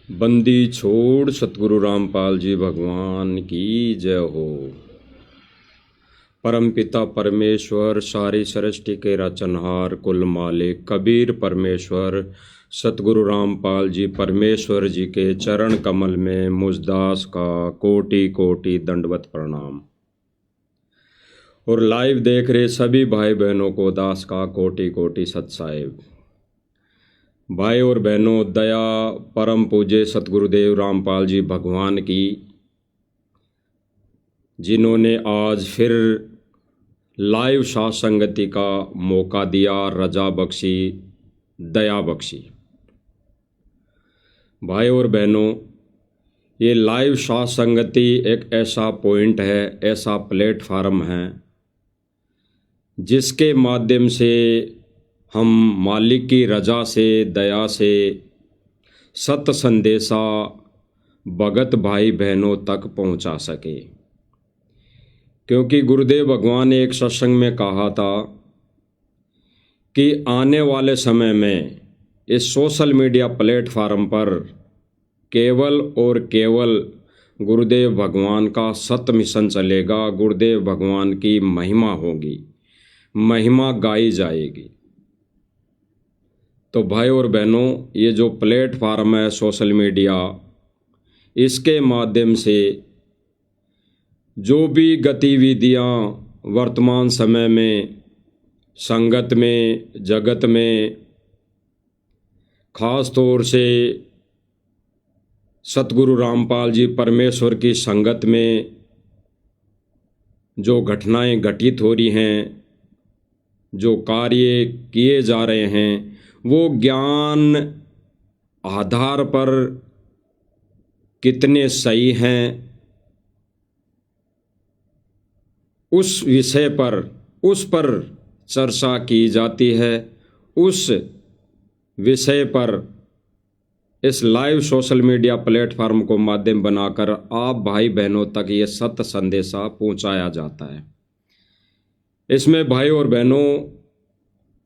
बंदी छोड़ सतगुरु रामपाल जी भगवान की जय हो। परमपिता परमेश्वर सारी सृष्टि के रचनहार कुल मालिक कबीर परमेश्वर सतगुरु रामपाल जी परमेश्वर जी के चरण कमल में मुझदास का कोटि कोटि दंडवत प्रणाम। और लाइव देख रहे सभी भाई बहनों को दास का कोटि कोटि सत साहिब। भाई और बहनों, दया परम पूज्य सतगुरुदेव रामपाल जी भगवान की, जिन्होंने आज फिर लाइव साथ संगति का मौका दिया, रजा बख्शी, दया बख्शी। भाई और बहनों, ये लाइव साथ संगति एक ऐसा पॉइंट है, ऐसा प्लेटफार्म है जिसके माध्यम से हम मालिक की रजा से, दया से सत संदेशा भगत भाई बहनों तक पहुंचा सके। क्योंकि गुरुदेव भगवान ने एक सत्संग में कहा था कि आने वाले समय में इस सोशल मीडिया प्लेटफार्म पर केवल और केवल गुरुदेव भगवान का सत मिशन चलेगा, गुरुदेव भगवान की महिमा होगी, महिमा गाई जाएगी। तो भाई और बहनों, ये जो प्लेटफार्म है सोशल मीडिया, इसके माध्यम से जो भी गतिविधियां वर्तमान समय में संगत में, जगत में, खास तौर से सतगुरु रामपाल जी परमेश्वर की संगत में जो घटनाएं घटित हो रही हैं, जो कार्य किए जा रहे हैं, वो ज्ञान आधार पर कितने सही हैं, उस विषय पर, उस पर चर्चा की जाती है। उस विषय पर इस लाइव सोशल मीडिया प्लेटफार्म को माध्यम बनाकर आप भाई बहनों तक ये सत्य संदेशा पहुंचाया जाता है। इसमें भाई और बहनों,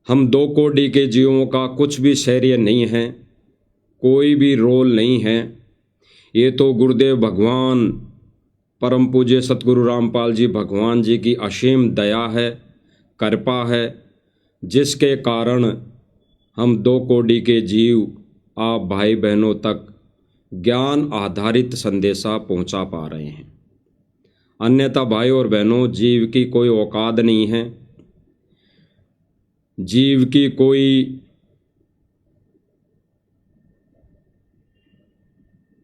हम दो कोटि के जीवों का कुछ भी श्रेय नहीं है, कोई भी रोल नहीं है। ये तो गुरुदेव भगवान परम पूज्य सतगुरु रामपाल जी भगवान जी की असीम दया है, कृपा है, जिसके कारण हम दो कोटि के जीव आप भाई बहनों तक ज्ञान आधारित संदेशा पहुंचा पा रहे हैं। अन्यथा भाई और बहनों, जीव की कोई औकात नहीं है, जीव की कोई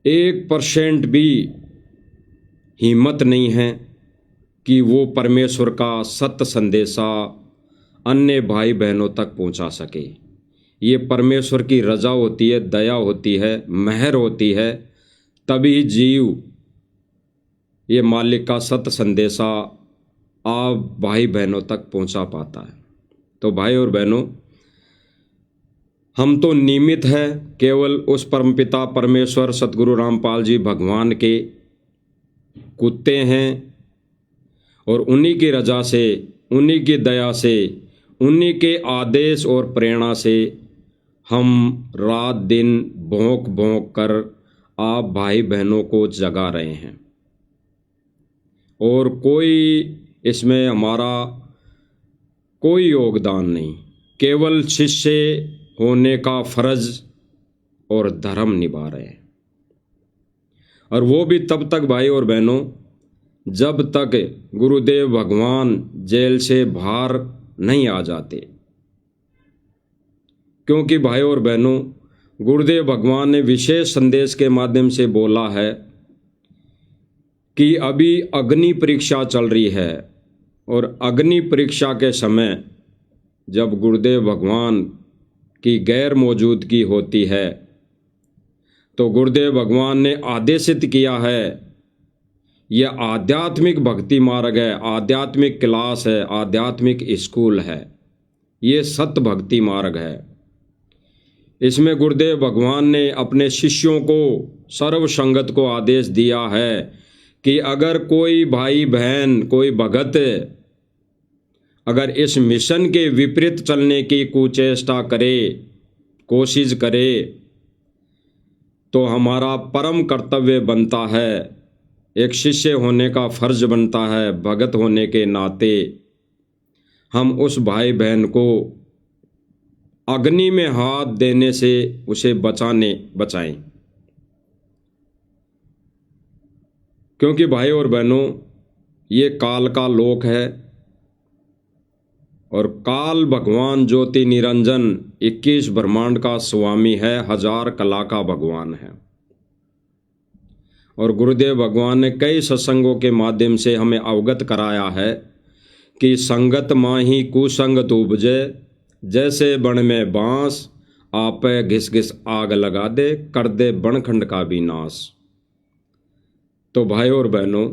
1% भी हिम्मत नहीं है कि वो परमेश्वर का सत्य संदेशा अन्य भाई बहनों तक पहुंचा सके। ये परमेश्वर की रजा होती है, दया होती है, मेहर होती है, तभी जीव ये मालिक का सत्य संदेशा आप भाई बहनों तक पहुंचा पाता है। तो भाई और बहनों, हम तो निमित्त है केवल उस परमपिता परमेश्वर सतगुरु रामपाल जी भगवान के कुत्ते हैं, और उन्हीं की रजा से, उन्हीं की दया से, उन्हीं के आदेश और प्रेरणा से हम रात दिन भौंक भौंक कर आप भाई बहनों को जगा रहे हैं। और कोई इसमें हमारा कोई योगदान नहीं, केवल शिष्य होने का फर्ज और धर्म निभा रहे हैं। और वो भी तब तक भाई और बहनों, जब तक गुरुदेव भगवान जेल से बाहर नहीं आ जाते। क्योंकि भाई और बहनों, गुरुदेव भगवान ने विशेष संदेश के माध्यम से बोला है कि अभी अग्नि परीक्षा चल रही है, और अग्नि परीक्षा के समय जब गुरुदेव भगवान की गैर मौजूदगी होती है, तो गुरुदेव भगवान ने आदेशित किया है, यह आध्यात्मिक भक्ति मार्ग है, आध्यात्मिक क्लास है, आध्यात्मिक स्कूल है, ये सत्य भक्ति मार्ग है। इसमें गुरुदेव भगवान ने अपने शिष्यों को, सर्व संगत को आदेश दिया है कि अगर कोई भाई बहन, कोई भगत अगर इस मिशन के विपरीत चलने की कुचेष्टा करे, कोशिश करे, तो हमारा परम कर्तव्य बनता है, एक शिष्य होने का फर्ज बनता है, भगत होने के नाते हम उस भाई बहन को अग्नि में हाथ देने से उसे बचाएं। क्योंकि भाई और बहनों, ये काल का लोक है और काल भगवान ज्योति निरंजन 21 ब्रह्मांड का स्वामी है, 1000 कला का भगवान है। और गुरुदेव भगवान ने कई सत्संगों के माध्यम से हमें अवगत कराया है कि संगत माही कुसंगत उपजे, जैसे बण में बांस आपे घिस घिस आग लगा दे, कर दे बनखंड का भी नाश। तो भाई और बहनों,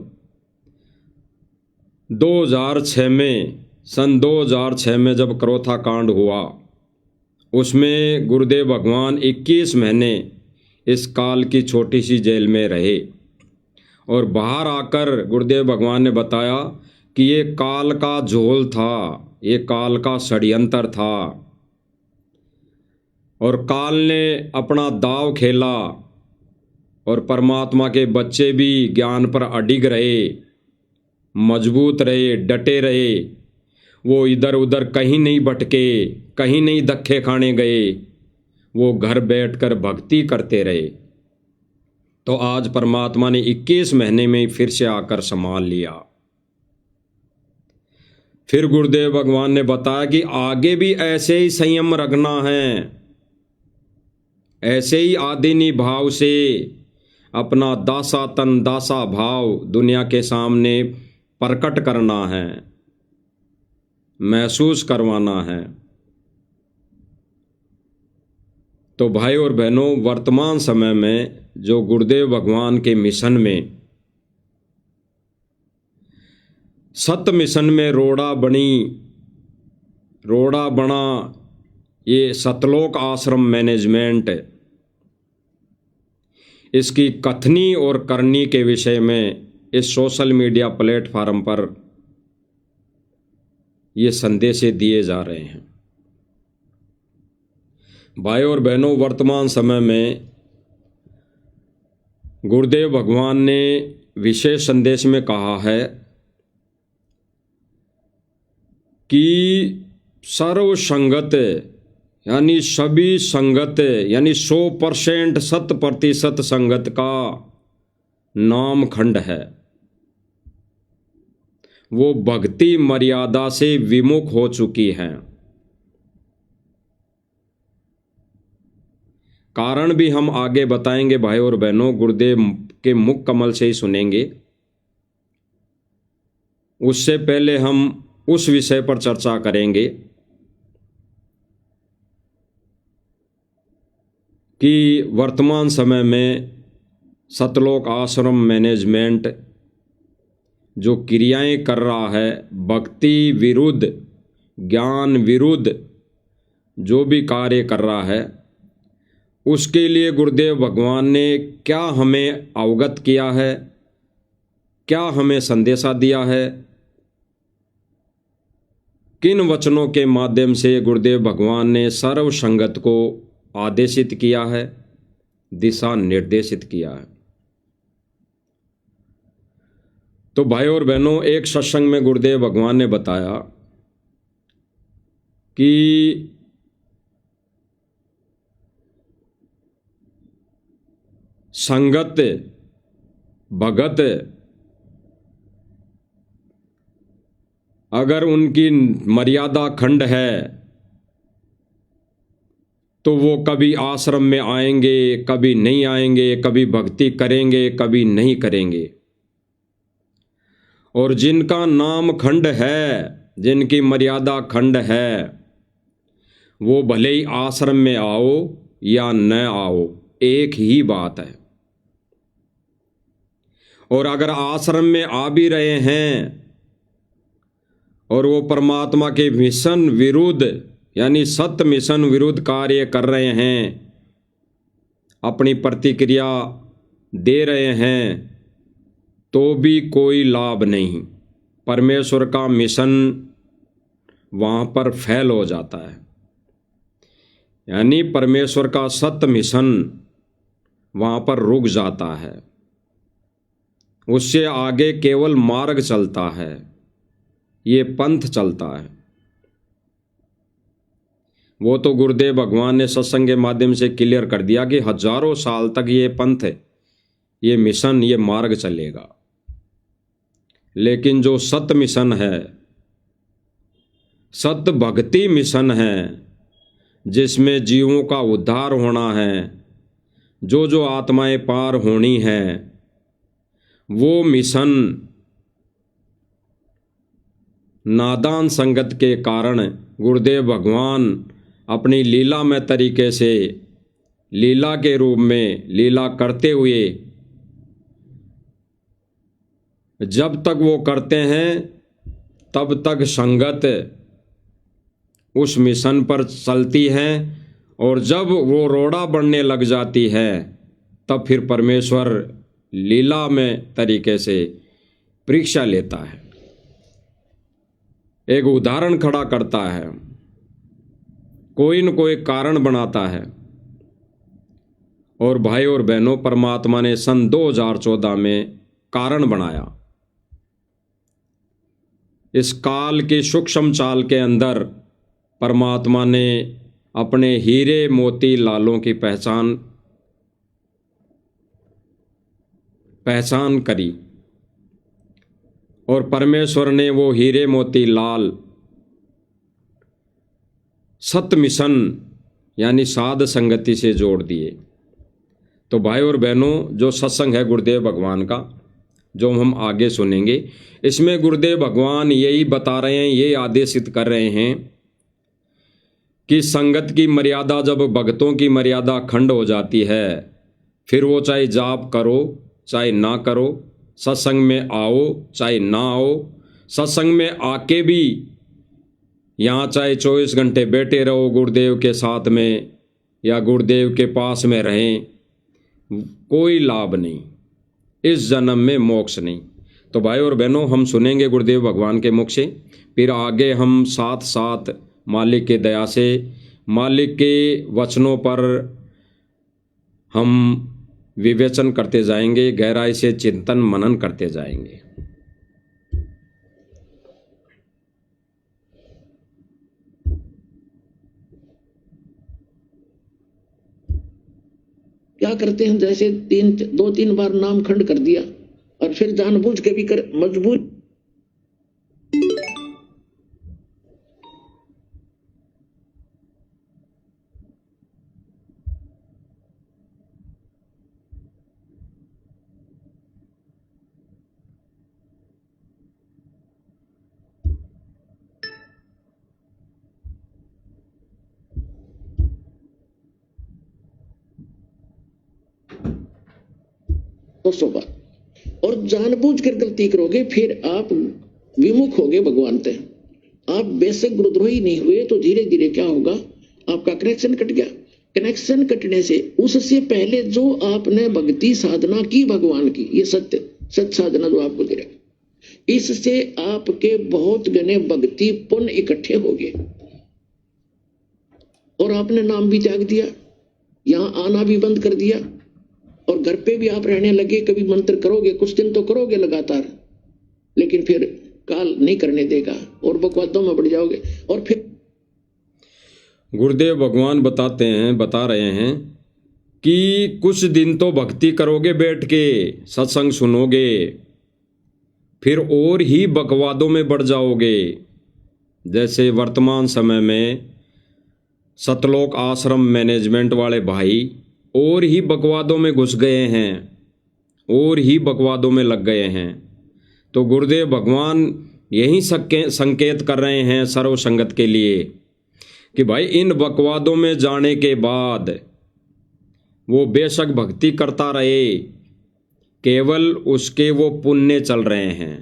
सन 2006 में जब क्रोथा कांड हुआ, उसमें गुरुदेव भगवान 21 महीने इस काल की छोटी सी जेल में रहे और बाहर आकर गुरुदेव भगवान ने बताया कि ये काल का झोल था, ये काल का षड्यंत्र था और काल ने अपना दांव खेला और परमात्मा के बच्चे भी ज्ञान पर अडिग रहे, मजबूत रहे, डटे रहे। वो इधर उधर कहीं नहीं भटके, कहीं नहीं धक्के खाने गए, वो घर बैठकर भक्ति करते रहे। तो आज परमात्मा ने 21 महीने में फिर से आकर संभाल लिया। फिर गुरुदेव भगवान ने बताया कि आगे भी ऐसे ही संयम रखना है, ऐसे ही आदिनी भाव से अपना दासा तन दासा भाव दुनिया के सामने प्रकट करना है, महसूस करवाना है। तो भाई और बहनों, वर्तमान समय में जो गुरुदेव भगवान के मिशन में, सत मिशन में रोड़ा बना ये सतलोक आश्रम मैनेजमेंट, इसकी कथनी और करनी के विषय में इस सोशल मीडिया प्लेटफार्म पर ये संदेश दिए जा रहे हैं। भाई और बहनों, वर्तमान समय में गुरुदेव भगवान ने विशेष संदेश में कहा है कि सर्व संगत यानी सभी संगत यानी 100% 100% संगत का नाम खंड है, वो भक्ति मर्यादा से विमुख हो चुकी हैं। कारण भी हम आगे बताएंगे भाई और बहनों, गुरुदेव के मुख कमल से ही सुनेंगे। उससे पहले हम उस विषय पर चर्चा करेंगे कि वर्तमान समय में सतलोक आश्रम मैनेजमेंट जो क्रियाएं कर रहा है, भक्ति विरुद्ध, ज्ञान विरुद्ध जो भी कार्य कर रहा है, उसके लिए गुरुदेव भगवान ने क्या हमें अवगत किया है, क्या हमें संदेशा दिया है, किन वचनों के माध्यम से गुरुदेव भगवान ने सर्व संगत को आदेशित किया है, दिशा निर्देशित किया है। तो भाई और बहनों, एक सत्संग में गुरुदेव भगवान ने बताया कि संगत भगत अगर उनकी मर्यादा खंड है तो वो कभी आश्रम में आएंगे, कभी नहीं आएंगे, कभी भक्ति करेंगे, कभी नहीं करेंगे। और जिनका नाम खंड है, जिनकी मर्यादा खंड है, वो भले ही आश्रम में आओ या न आओ, एक ही बात है। और अगर आश्रम में आ भी रहे हैं और वो परमात्मा के मिशन विरुद्ध यानी सत्य मिशन विरुद्ध कार्य कर रहे हैं, अपनी प्रतिक्रिया दे रहे हैं, तो भी कोई लाभ नहीं। परमेश्वर का मिशन वहाँ पर फेल हो जाता है। यानी परमेश्वर का सत्य मिशन वहाँ पर रुक जाता है, उससे आगे केवल मार्ग चलता है, ये पंथ चलता है। वो तो गुरुदेव भगवान ने सत्संग के माध्यम से क्लियर कर दिया कि हजारों साल तक ये पंथ, ये मिशन, ये मार्ग चलेगा। लेकिन जो सत मिशन है, सत भक्ति मिशन है, जिसमें जीवों का उद्धार होना है, जो आत्माएं पार होनी है, वो मिशन नादान संगत के कारण गुरुदेव भगवान अपनी लीला में तरीके से, लीला के रूप में लीला करते हुए, जब तक वो करते हैं तब तक संगत उस मिशन पर चलती है, और जब वो रोड़ा बढ़ने लग जाती है तब फिर परमेश्वर लीला में तरीके से परीक्षा लेता है, एक उदाहरण खड़ा करता है, कोई न कोई कारण बनाता है। और भाई और बहनों, परमात्मा ने सन 2014 में कारण बनाया। इस काल की सूक्ष्म चाल के अंदर परमात्मा ने अपने हीरे मोती लालों की पहचान करी, और परमेश्वर ने वो हीरे मोती लाल सत मिशन यानी साध संगति से जोड़ दिए। तो भाई और बहनों, जो सत्संग है गुरुदेव भगवान का, जो हम आगे सुनेंगे, इसमें गुरुदेव भगवान यही बता रहे हैं, ये आदेशित कर रहे हैं कि संगत की मर्यादा, जब भक्तों की मर्यादा खंड हो जाती है, फिर वो चाहे जाप करो चाहे ना करो, सत्संग में आओ चाहे ना आओ, सत्संग में आके भी यहाँ चाहे 24 घंटे बैठे रहो गुरुदेव के साथ में या गुरुदेव के पास में रहें, कोई लाभ नहीं, इस जन्म में मोक्ष नहीं। तो भाई और बहनों, हम सुनेंगे गुरुदेव भगवान के मुख से, फिर आगे हम साथ साथ मालिक की दया से, मालिक के वचनों पर हम विवेचन करते जाएंगे, गहराई से चिंतन मनन करते जाएंगे। क्या करते हैं, जैसे 2-3 बार नाम खंड कर दिया और फिर जानबूझ के भी कर मजबूर। बार और जानबूझ कर गलती करोगे, फिर आप विमुख होगे भगवान से। आप बेशक गुरुद्रोही नहीं हुए तो धीरे धीरे क्या होगा, आपका कनेक्शन कट गया। कनेक्शन कटने से उससे पहले जो आपने भक्ति साधना की भगवान की, ये सत साधना जो आपको दे रहा, इससे आपके बहुत गने भक्ति पुण्य इकट्ठे हो गए, और आपने नाम भी त्याग दिया, यहाँ आना भी बंद कर दिया, और घर पे भी आप रहने लगे। कभी मंत्र करोगे, कुछ दिन तो करोगे लगातार, लेकिन फिर काल नहीं करने देगा और बकवादों में बढ़ जाओगे। और फिर गुरुदेव भगवान बता रहे हैं कि कुछ दिन तो भक्ति करोगे, बैठ के सत्संग सुनोगे, फिर और ही बकवादों में बढ़ जाओगे। जैसे वर्तमान समय में सतलोक आश्रम मैनेजमेंट वाले भाई और ही बकवादों में घुस गए हैं, और ही बकवादों में लग गए हैं। तो गुरुदेव भगवान यही संकेत कर रहे हैं सर्व संगत के लिए कि भाई इन बकवादों में जाने के बाद वो बेशक भक्ति करता रहे, केवल उसके वो पुण्य चल रहे हैं।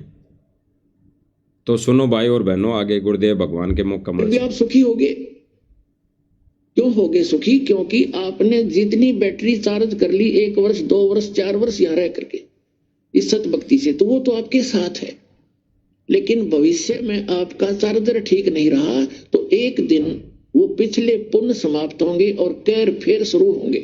तो सुनो भाई और बहनों, आगे गुरुदेव भगवान के मुकम्मल आप सुखी होगे। क्यों होगे सुखी? क्योंकि आपने जितनी बैटरी चार्ज कर ली 1 वर्ष 2 वर्ष 4 वर्ष यहाँ रह करके इस सत भक्ति से, तो वो तो आपके साथ है। लेकिन भविष्य में आपका चार्जर ठीक नहीं रहा तो एक दिन वो पिछले पुण्य समाप्त होंगे और कैर फिर शुरू होंगे।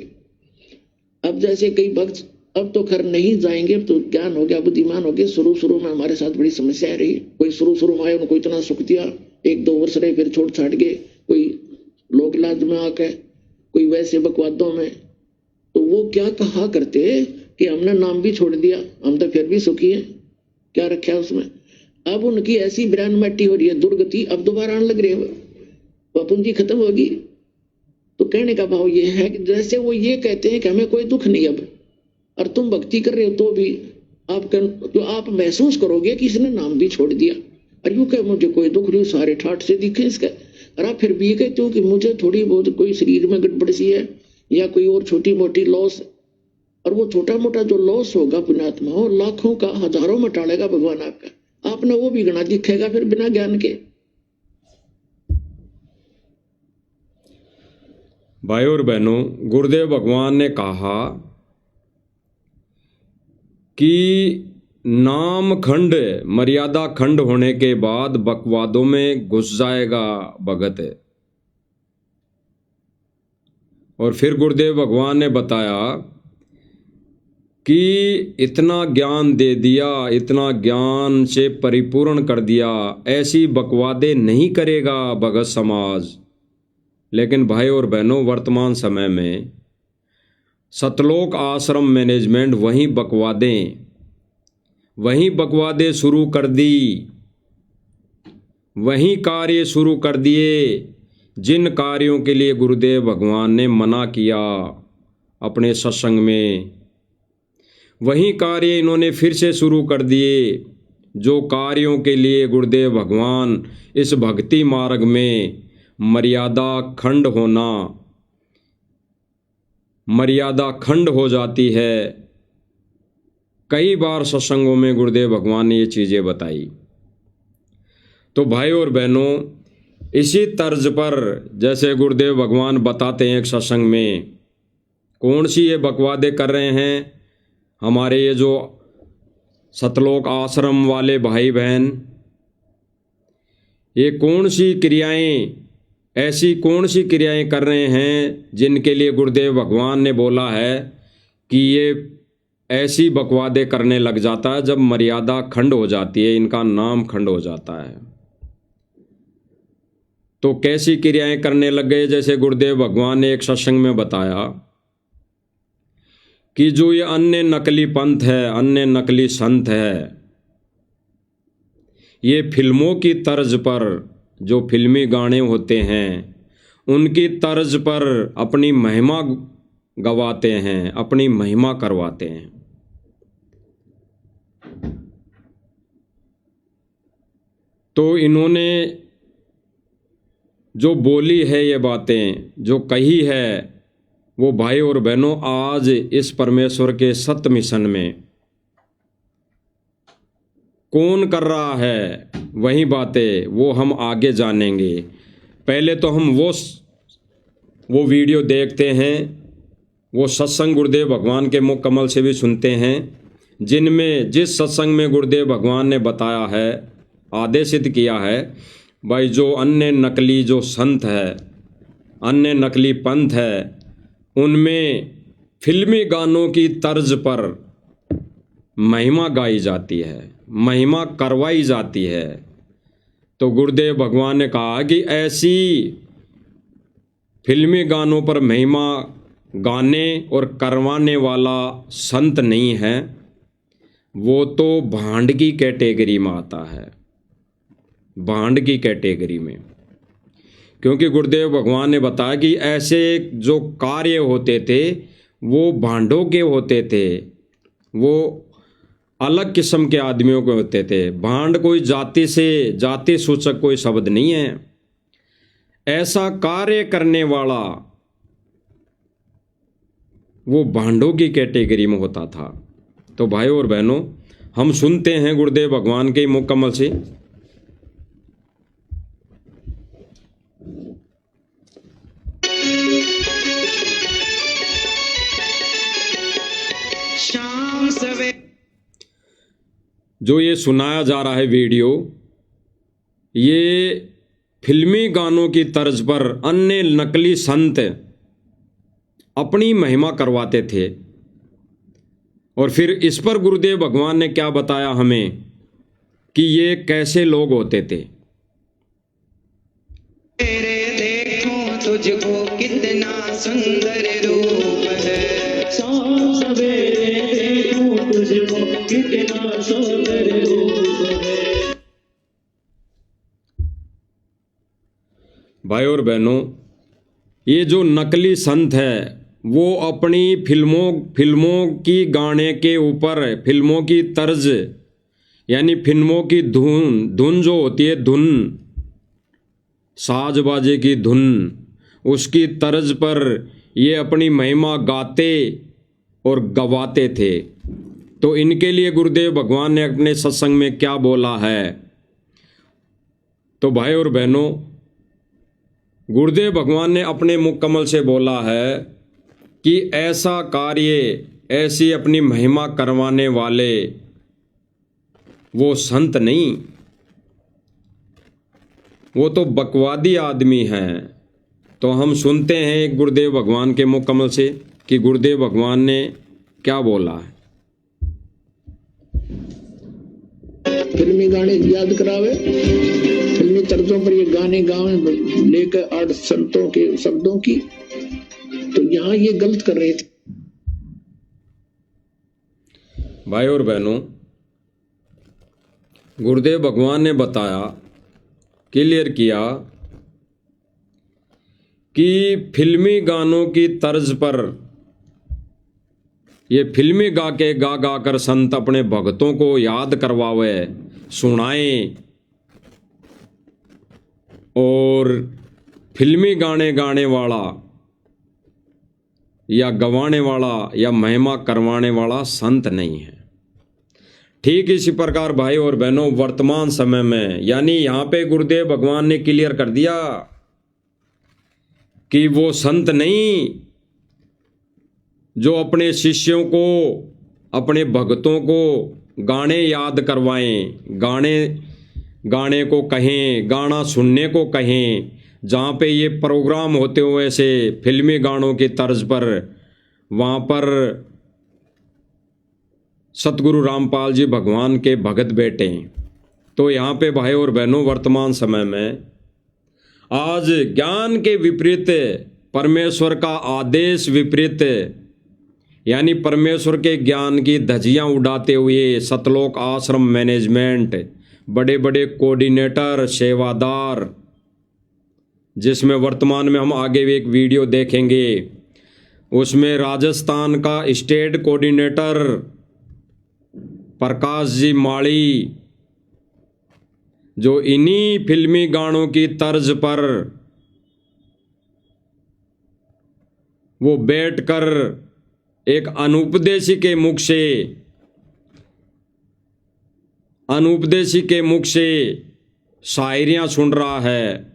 अब जैसे कई भक्त अब तो खैर नहीं जाएंगे, अब तो ज्ञान हो गया, बुद्धिमान हो गए। शुरू में हमारे साथ बड़ी समस्या रही। कोई शुरू में आए, उनको इतना सुख दिया, 1-2 वर्ष रहे, फिर छोड़ छाड़ गए। कोई लोक लाज में आके, कोई वैसे बकवादों में। तो वो क्या कहा करते कि हमने नाम भी छोड़ दिया, हम तो फिर भी सुखी हैं, क्या रखा है उसमें। अब उनकी ऐसी ब्रांड मैटी हो रही है, दुर्गति, अब दोबारा आने लग रहे हैं, वह पूंजी खत्म होगी। तो कहने का भाव ये है कि जैसे वो ये कहते हैं कि हमें कोई दुख नहीं अब, और तुम भक्ति कर रहे हो तो भी तो आप महसूस करोगे कि इसने नाम भी छोड़ दिया। और यूं कहे मुझे कोई दुख नहीं, सारे ठाठ से दिखे इसका। और आप फिर भी ये कहते हो कि मुझे थोड़ी बहुत कोई शरीर में गड़बड़ सी है या कोई और छोटी मोटी लॉस, और वो छोटा मोटा जो लॉस होगा पुण्यात्मा हो, लाखों का हजारों में टालेगा भगवान आपका, आपने वो भी गणा दिखेगा फिर बिना ज्ञान के। भाई और बहनों, गुरुदेव भगवान ने कहा कि नाम खंड, मर्यादा खंड होने के बाद बकवादों में घुस जाएगा भगत। और फिर गुरुदेव भगवान ने बताया कि इतना ज्ञान दे दिया, इतना ज्ञान से परिपूर्ण कर दिया, ऐसी बकवादे नहीं करेगा भगत समाज। लेकिन भाई और बहनों, वर्तमान समय में सतलोक आश्रम मैनेजमेंट वहीं बकवादे शुरू कर दी, वहीं कार्य शुरू कर दिए जिन कार्यों के लिए गुरुदेव भगवान ने मना किया अपने सत्संग में। वहीं कार्य इन्होंने फिर से शुरू कर दिए जो कार्यों के लिए गुरुदेव भगवान इस भक्ति मार्ग में मर्यादा खंड हो जाती है। कई बार सत्संगों में गुरुदेव भगवान ने ये चीज़ें बताई। तो भाई और बहनों, इसी तर्ज पर जैसे गुरुदेव भगवान बताते हैं एक सत्संग में, कौन सी ये बकवादे कर रहे हैं हमारे ये जो सतलोक आश्रम वाले भाई बहन, ये कौन सी क्रियाएं, ऐसी कौन सी क्रियाएं कर रहे हैं जिनके लिए गुरुदेव भगवान ने बोला है कि ये ऐसी बकवादे करने लग जाता है जब मर्यादा खंड हो जाती है, इनका नाम खंड हो जाता है। तो कैसी क्रियाएं करने लग गए, जैसे गुरुदेव भगवान ने एक सत्संग में बताया कि जो ये अन्य नकली पंथ है, अन्य नकली संत है, ये फिल्मों की तर्ज पर, जो फिल्मी गाने होते हैं उनकी तर्ज पर अपनी महिमा गवाते हैं, अपनी महिमा करवाते हैं। तो इन्होंने जो बोली है, ये बातें जो कही है, वो भाई और बहनों आज इस परमेश्वर के सत्य मिशन में कौन कर रहा है, वही बातें वो हम आगे जानेंगे। पहले तो हम वो वीडियो देखते हैं, वो सत्संग गुरुदेव भगवान के मुख कमल से भी सुनते हैं, जिनमें जिस सत्संग में गुरुदेव भगवान ने बताया है, आदेशित किया है, भाई जो अन्य नकली जो संत है, अन्य नकली पंथ है, उनमें फिल्मी गानों की तर्ज पर महिमा गाई जाती है, महिमा करवाई जाती है। तो गुरुदेव भगवान ने कहा कि ऐसी फिल्मी गानों पर महिमा गाने और करवाने वाला संत नहीं है, वो तो भांड की कैटेगरी में आता है, भांड की कैटेगरी में। क्योंकि गुरुदेव भगवान ने बताया कि ऐसे जो कार्य होते थे वो भांडों के होते थे, वो अलग किस्म के आदमियों के होते थे। भांड कोई जाति सूचक कोई शब्द नहीं है। ऐसा कार्य करने वाला वो भांडों की कैटेगरी में होता था। तो भाई और बहनों, हम सुनते हैं गुरुदेव भगवान के मुख कमल से, शाम सवेरे जो ये सुनाया जा रहा है वीडियो, ये फिल्मी गानों की तर्ज पर अन्य नकली संत अपनी महिमा करवाते थे, और फिर इस पर गुरुदेव भगवान ने क्या बताया हमें कि ये कैसे लोग होते थे। तेरे देखूं तुझको कितना सुंदर रूप है, शाम सवेरे देखूं तुझको कितना सुंदर रूप है। भाई और बहनों, ये जो नकली संत है वो अपनी फिल्मों की गाने के ऊपर, फिल्मों की तर्ज यानी फिल्मों की धुन जो होती है, धुन साजबाजे की धुन, उसकी तर्ज पर ये अपनी महिमा गाते और गवाते थे। तो इनके लिए गुरुदेव भगवान ने अपने सत्संग में क्या बोला है। तो भाई और बहनों, गुरुदेव भगवान ने अपने मुख कमल से बोला है कि ऐसा कार्य, ऐसी अपनी महिमा करवाने वाले वो संत नहीं, वो तो बकवादी आदमी हैं। तो हम सुनते हैं गुरुदेव भगवान के मुख कमल से कि गुरुदेव भगवान ने क्या बोला है। फिल्मी गाने याद करावे, फिल्मी तर्जों पर ये गाने गावे लेकर 8 संतों के शब्दों की, तो यहाँ ये गलत कर रहे थे। भाई और बहनों, गुरुदेव भगवान ने बताया, क्लियर किया कि फिल्मी गानों की तर्ज पर ये फिल्मी गा कर संत अपने भक्तों को याद करवावे, सुनाएं, और फिल्मी गाने गाने वाला या गवाने वाला या महिमा करवाने वाला संत नहीं है। ठीक इसी प्रकार भाई और बहनों, वर्तमान समय में यानी यहाँ पे गुरुदेव भगवान ने क्लियर कर दिया कि वो संत नहीं जो अपने शिष्यों को, अपने भक्तों को गाने याद करवाएं, गाने को कहें, गाना सुनने को कहें। जहाँ पे ये प्रोग्राम होते हुए ऐसे फिल्मी गानों की तर्ज पर, वहाँ पर सतगुरु रामपाल जी भगवान के भगत बैठे। तो यहाँ पे भाई और बहनों, वर्तमान समय में आज ज्ञान के विपरीत, परमेश्वर का आदेश विपरीत, यानी परमेश्वर के ज्ञान की धज्जियां उड़ाते हुए सतलोक आश्रम मैनेजमेंट, बड़े बड़े कोऑर्डिनेटर, सेवादार, जिसमें वर्तमान में हम आगे भी एक वीडियो देखेंगे, उसमें राजस्थान का स्टेट कोऑर्डिनेटर प्रकाश जी माड़ी, जो इन्हीं फिल्मी गानों की तर्ज पर वो बैठकर एक अनुपदेशी के मुख से शायरियां सुन रहा है,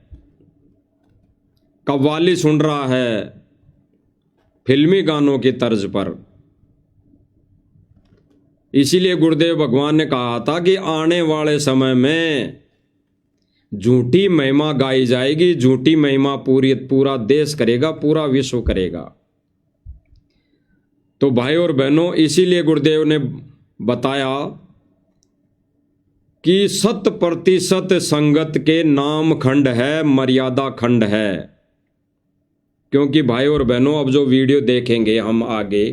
कव्वाली सुन रहा है फिल्मी गानों की तर्ज पर। इसीलिए गुरुदेव भगवान ने कहा था कि आने वाले समय में झूठी महिमा गाई जाएगी, झूठी महिमा पूरा देश करेगा, पूरा विश्व करेगा। तो भाई और बहनों, इसीलिए गुरुदेव ने बताया कि 100% संगत के नाम खंड है, मर्यादा खंड है। क्योंकि भाई और बहनों, अब जो वीडियो देखेंगे हम आगे,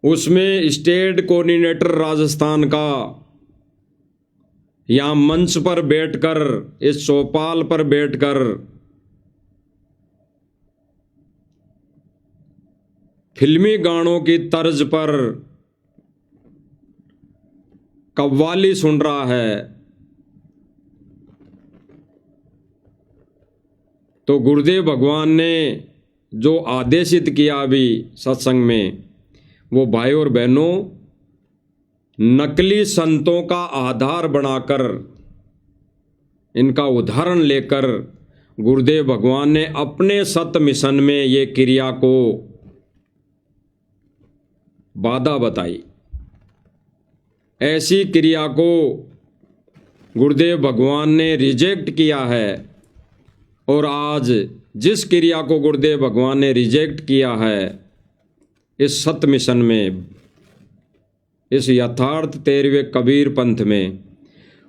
उसमें स्टेट कोऑर्डिनेटर राजस्थान का यहाँ मंच पर बैठकर, इस चौपाल पर बैठकर फिल्मी गानों की तर्ज पर कव्वाली सुन रहा है। तो गुरुदेव भगवान ने जो आदेशित किया अभी सत्संग में, वो भाई और बहनों, नकली संतों का आधार बनाकर, इनका उदाहरण लेकर गुरुदेव भगवान ने अपने सत्य मिशन में ये क्रिया को बाधा बताई। ऐसी क्रिया को गुरुदेव भगवान ने रिजेक्ट किया है। और आज जिस क्रिया को गुरुदेव भगवान ने रिजेक्ट किया है, इस सत्य मिशन में, इस यथार्थ 13वें कबीर पंथ में,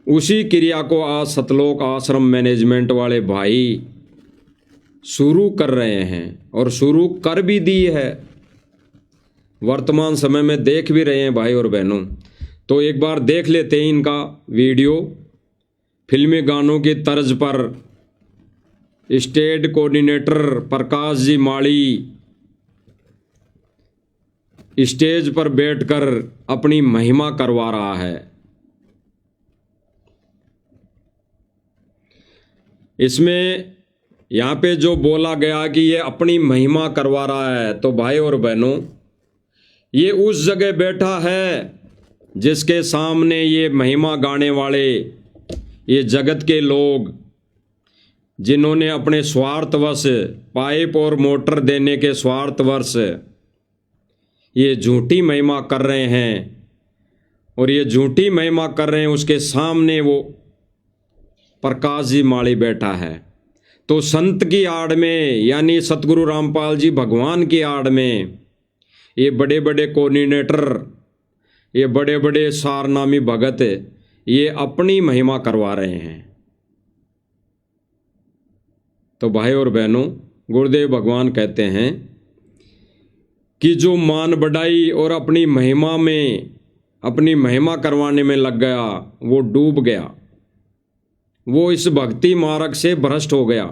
उसी क्रिया को आज सतलोक आश्रम मैनेजमेंट वाले भाई शुरू कर रहे हैं और शुरू कर भी दी है, वर्तमान समय में देख भी रहे हैं भाई और बहनों। तो एक बार देख लेते हैं इनका वीडियो। फिल्मी गानों की तर्ज पर स्टेट कोऑर्डिनेटर प्रकाश जी माड़ी स्टेज पर बैठकर अपनी महिमा करवा रहा है। इसमें यहाँ पे जो बोला गया कि ये अपनी महिमा करवा रहा है, तो भाई और बहनों, ये उस जगह बैठा है जिसके सामने ये महिमा गाने वाले, ये जगत के लोग जिन्होंने अपने स्वार्थवश पाइप और मोटर देने के स्वार्थवश ये झूठी महिमा कर रहे हैं, और ये झूठी महिमा कर रहे हैं, उसके सामने वो प्रकाश जी माड़ी बैठा है। तो संत की आड़ में, यानी सतगुरु रामपाल जी भगवान की आड़ में, ये बड़े बड़े कोऑर्डिनेटर, ये बड़े बड़े सारनामी भगत, ये अपनी महिमा करवा रहे हैं। तो भाई और बहनों, गुरुदेव भगवान कहते हैं कि जो मान बढ़ाई और अपनी महिमा में, अपनी महिमा करवाने में लग गया, वो डूब गया, वो इस भक्ति मार्ग से भ्रष्ट हो गया।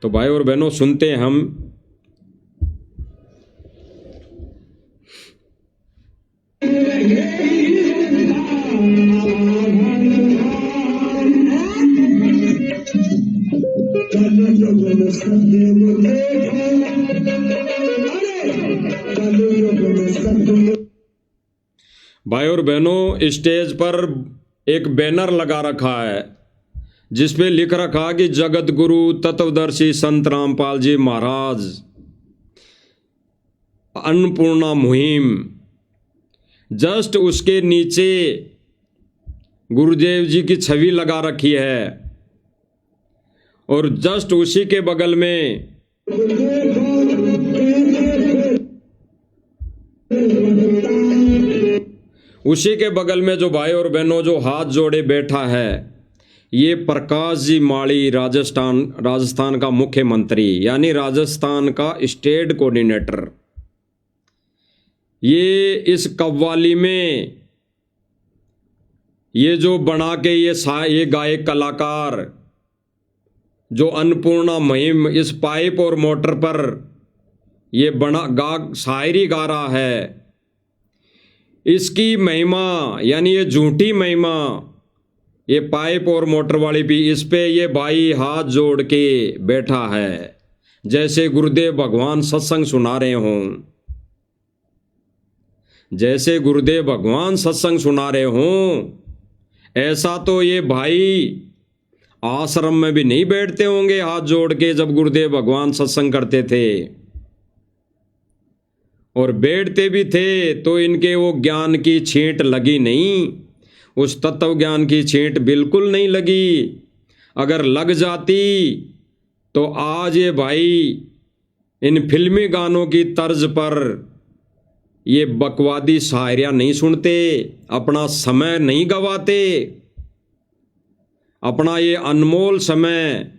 तो भाई और बहनों, सुनते हैं हम भाई और बहनों, स्टेज पर एक बैनर लगा रखा है जिस पे लिख रखा कि जगत गुरु तत्वदर्शी संत रामपाल जी महाराज अन्नपूर्णा मुहिम। जस्ट उसके नीचे गुरुदेव जी की छवि लगा रखी है, और जस्ट उसी के बगल में जो भाई और बहनों जो हाथ जोड़े बैठा है, ये प्रकाश जी माड़ी, राजस्थान का मुख्यमंत्री, यानी राजस्थान का स्टेट कोऑर्डिनेटर। ये इस कव्वाली में ये जो बना के ये गायक कलाकार जो अन्नपूर्णा मुहिम इस पाइप और मोटर पर ये शायरी गा रहा है, इसकी महिमा, यानी ये झूठी महिमा, ये पाइप और मोटर वाली भी, इस पे ये भाई हाथ जोड़ के बैठा है जैसे गुरुदेव भगवान सत्संग सुना रहे हों, जैसे गुरुदेव भगवान सत्संग सुना रहे हों। ऐसा तो ये भाई आश्रम में भी नहीं बैठते होंगे हाथ जोड़ के जब गुरुदेव भगवान सत्संग करते थे, और बैठते भी थे तो इनके वो ज्ञान की छींट लगी नहीं, उस तत्व ज्ञान की छींट बिल्कुल नहीं लगी। अगर लग जाती तो आज ये भाई इन फिल्मी गानों की तर्ज पर ये बकवादी शायरियाँ नहीं सुनते, अपना समय नहीं गवाते, अपना ये अनमोल समय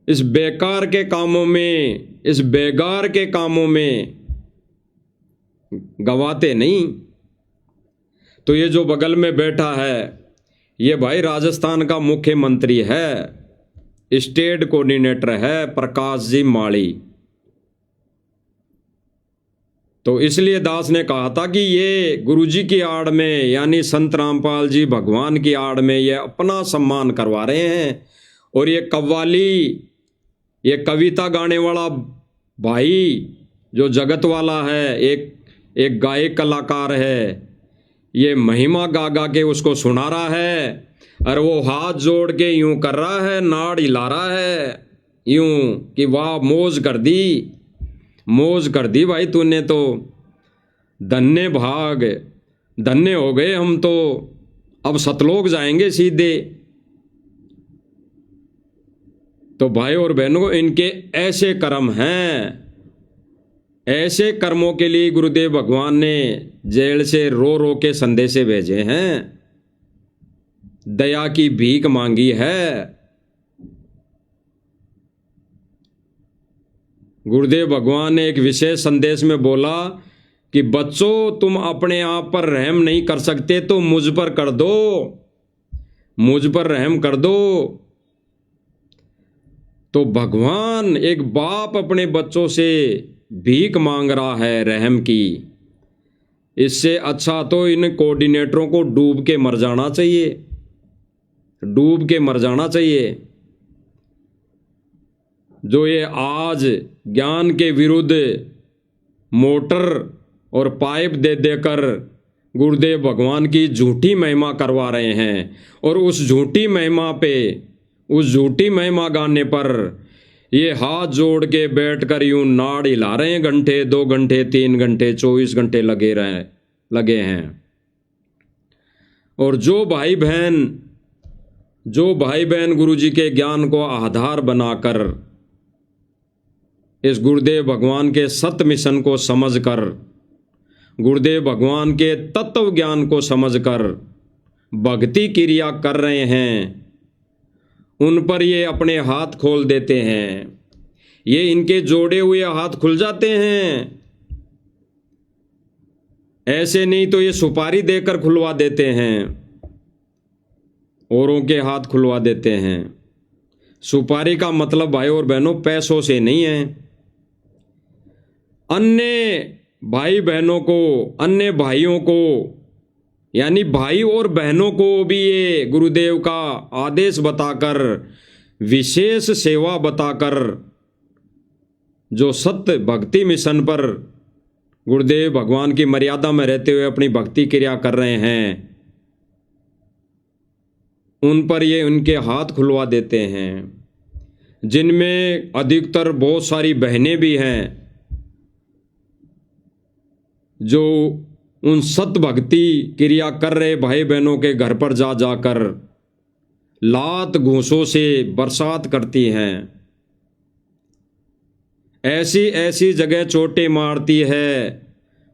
इस बेकार के कामों में, इस बेगार के कामों में गवाते नहीं। तो ये जो बगल में बैठा है, ये भाई राजस्थान का मुख्यमंत्री है, स्टेट कोऑर्डिनेटर है प्रकाश जी माड़ी। तो इसलिए दास ने कहा था कि ये गुरुजी की आड़ में, यानी संत रामपाल जी भगवान की आड़ में ये अपना सम्मान करवा रहे हैं। और ये कव्वाली, ये कविता गाने वाला भाई जो जगत वाला है, एक गायक कलाकार है, ये महिमा गा गा के उसको सुना रहा है, और वो हाथ जोड़ के यूं कर रहा है, नाड़ हिला रहा है यूं कि वाह मौज कर दी, मौज कर दी भाई तूने, तो धन्य भाग, धन्य हो गए हम, तो अब सतलोक जाएंगे सीधे। तो भाई और बहनों, इनके ऐसे कर्म हैं, ऐसे कर्मों के लिए गुरुदेव भगवान ने जेल से रो रो के संदेशे भेजे हैं, दया की भीख मांगी है। गुरुदेव भगवान ने एक विशेष संदेश में बोला कि बच्चों, तुम अपने आप पर रहम नहीं कर सकते तो मुझ पर कर दो, मुझ पर रहम कर दो। तो भगवान, एक बाप अपने बच्चों से भीख मांग रहा है रहम की। इससे अच्छा तो इन कोऑर्डिनेटरों को डूब के मर जाना चाहिए, डूब के मर जाना चाहिए। जो ये आज ज्ञान के विरुद्ध मोटर और पाइप दे देकर गुरुदेव भगवान की झूठी महिमा करवा रहे हैं, और उस झूठी महिमा पे, उस झूठी महिमा गाने पर ये हाथ जोड़ के बैठकर यूं नाड़ हिला रहे हैं, घंटे 2 घंटे 3 घंटे 24 घंटे लगे हैं। और जो भाई बहन गुरुजी के ज्ञान को आधार बनाकर इस गुरुदेव भगवान के सत्य मिशन को समझकर, गुरुदेव भगवान के तत्व ज्ञान को समझकर भक्ति क्रिया कर रहे हैं, उन पर ये अपने हाथ खोल देते हैं। ये इनके जोड़े हुए हाथ खुल जाते हैं। ऐसे नहीं तो ये सुपारी देकर खुलवा देते हैं, औरों के हाथ खुलवा देते हैं। सुपारी का मतलब भाई और बहनों पैसों से नहीं है। अन्य भाई बहनों को, अन्य भाइयों को, यानी भाई और बहनों को भी ये गुरुदेव का आदेश बताकर, विशेष सेवा बताकर, जो सत्य भक्ति मिशन पर गुरुदेव भगवान की मर्यादा में रहते हुए अपनी भक्ति क्रिया कर रहे हैं, उन पर ये उनके हाथ खुलवा देते हैं। जिनमें अधिकतर बहुत सारी बहनें भी हैं जो उन सत्य भक्ति क्रिया कर रहे भाई बहनों के घर पर जा जाकर लात घूंसों से बरसात करती हैं। ऐसी ऐसी जगह चोटें मारती है,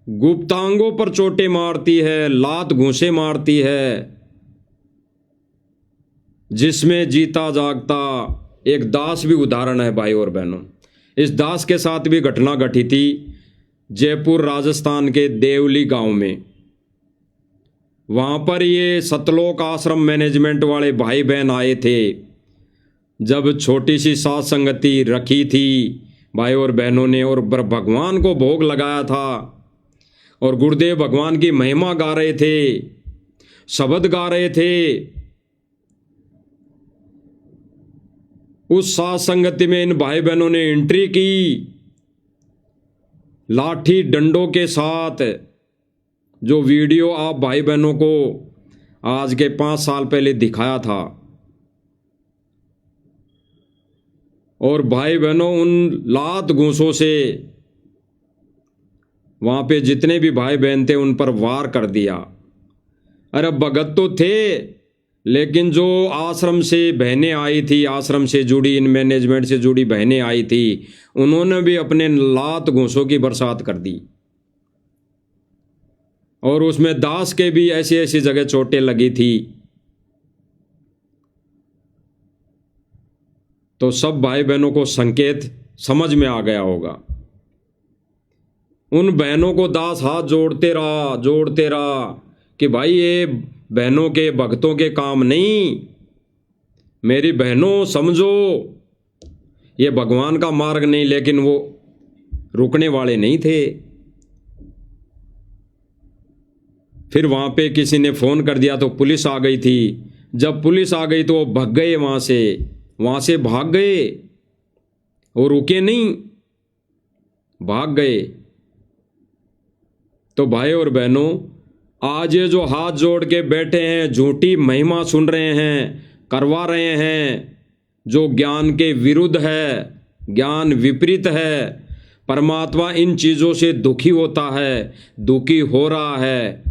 गुप्तांगों पर चोटें मारती है, लात घूंसे मारती है, जिसमें जीता जागता एक दास भी उदाहरण है भाई और बहनों। इस दास के साथ भी घटना घटी थी जयपुर राजस्थान के देवली गांव में। वहां पर ये सतलोक आश्रम मैनेजमेंट वाले भाई बहन आए थे। जब छोटी सी सात संगति रखी थी भाई और बहनों ने, और भगवान को भोग लगाया था, और गुरुदेव भगवान की महिमा गा रहे थे, शब्द गा रहे थे। उस सात संगति में इन भाई बहनों ने एंट्री की, लाठी डंडों के साथ। जो वीडियो आप भाई बहनों को आज के 5 साल पहले दिखाया था, और भाई बहनों उन लात घूंसों से वहां पे जितने भी भाई बहन थे उन पर वार कर दिया। अरे भगत तो थे, लेकिन जो आश्रम से बहनें आई थी, आश्रम से जुड़ी, इन मैनेजमेंट से जुड़ी बहनें आई थी, उन्होंने भी अपने लात घूंसों की बरसात कर दी। और उसमें दास के भी ऐसी ऐसी जगह चोटें लगी थी। तो सब भाई बहनों को संकेत समझ में आ गया होगा। उन बहनों को दास हाथ जोड़ते रहा कि भाई ये बहनों के, भक्तों के काम नहीं, मेरी बहनों समझो, ये भगवान का मार्ग नहीं। लेकिन वो रुकने वाले नहीं थे। फिर वहां पे किसी ने फोन कर दिया तो पुलिस आ गई थी। जब पुलिस आ गई तो वो भाग गए, वहां से भाग गए, और रुके नहीं, भाग गए। तो भाई और बहनों, आज ये जो हाथ जोड़ के बैठे हैं, झूठी महिमा सुन रहे हैं, करवा रहे हैं, जो ज्ञान के विरुद्ध है, ज्ञान विपरीत है, परमात्मा इन चीजों से दुखी होता है, दुखी हो रहा है।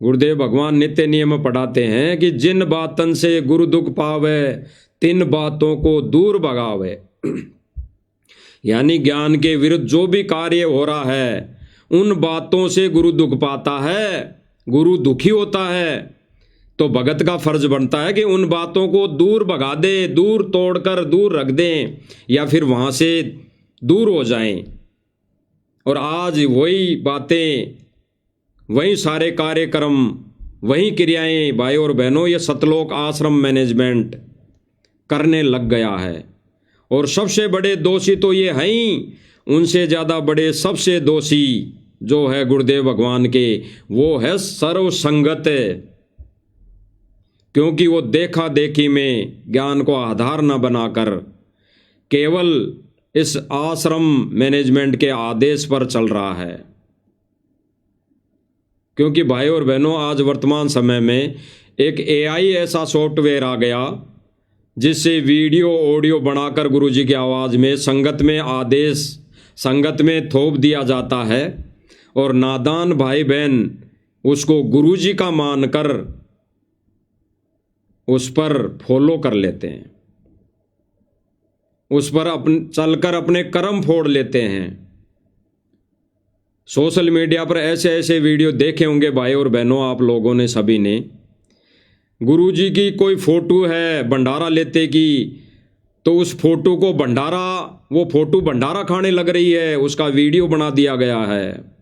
गुरुदेव भगवान नित्य नियम पढ़ाते हैं कि जिन बातन से गुरु दुख पावे, तीन बातों को दूर भगावे। यानी ज्ञान के विरुद्ध जो भी कार्य हो रहा है उन बातों से गुरु दुख पाता है, गुरु दुखी होता है। तो भगत का फर्ज बनता है कि उन बातों को दूर भगा दे, दूर तोड़कर दूर रख दें या फिर वहां से दूर हो जाएं। और आज वही बातें, वही सारे कार्यक्रम, वही क्रियाएं भाई और बहनों ये सतलोक आश्रम मैनेजमेंट करने लग गया है। और सबसे बड़े दोषी तो ये हैं ही, उनसे ज़्यादा बड़े सबसे दोषी जो है गुरुदेव भगवान के, वो है सर्व संगत। क्योंकि वो देखा देखी में ज्ञान को आधार न बनाकर केवल इस आश्रम मैनेजमेंट के आदेश पर चल रहा है। क्योंकि भाई और बहनों आज वर्तमान समय में एक AI ऐसा सॉफ्टवेयर आ गया जिससे वीडियो ऑडियो बनाकर गुरुजी की आवाज़ में संगत में आदेश संगत में थोप दिया जाता है और नादान भाई बहन उसको गुरुजी का मानकर उस पर फॉलो कर लेते हैं, उस पर चलकर अपने कर्म फोड़ लेते हैं। सोशल मीडिया पर ऐसे ऐसे वीडियो देखे होंगे भाई और बहनों आप लोगों ने, सभी ने। गुरुजी की कोई फोटो है भंडारा लेते की, तो उस फोटो को वो फोटो भंडारा खाने लग रही है, उसका वीडियो बना दिया गया है।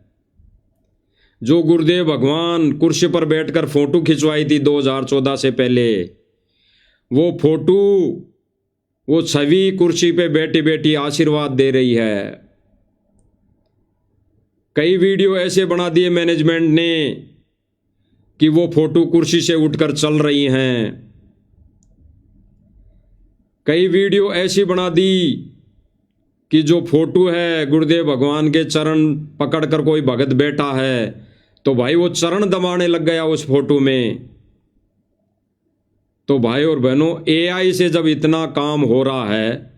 जो गुरुदेव भगवान कुर्सी पर बैठकर फोटो खिंचवाई थी 2014 से पहले, वो फोटो वो छवि कुर्सी पे बैठी बैठी आशीर्वाद दे रही है। कई वीडियो ऐसे बना दिए मैनेजमेंट ने कि वो फोटो कुर्सी से उठकर चल रही हैं। कई वीडियो ऐसी बना दी कि जो फोटो है गुरुदेव भगवान के चरण पकड़कर कोई भगत बैठा है तो भाई वो चरण दबाने लग गया उस फोटो में। तो भाई और बहनों AI से जब इतना काम हो रहा है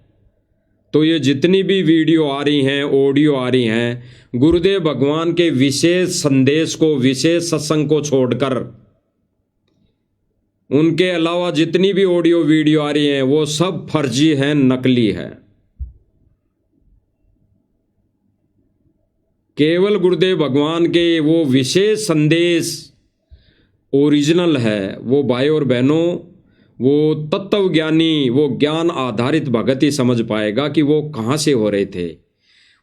तो ये जितनी भी वीडियो आ रही हैं, ऑडियो आ रही हैं, गुरुदेव भगवान के विशेष संदेश को, विशेष सत्संग को छोड़कर उनके अलावा जितनी भी ऑडियो वीडियो आ रही हैं वो सब फर्जी हैं, नकली है। केवल गुरुदेव भगवान के वो विशेष संदेश ओरिजिनल है। वो भाई और बहनों, वो तत्वज्ञानी, वो ज्ञान आधारित भगत ही समझ पाएगा कि वो कहाँ से हो रहे थे।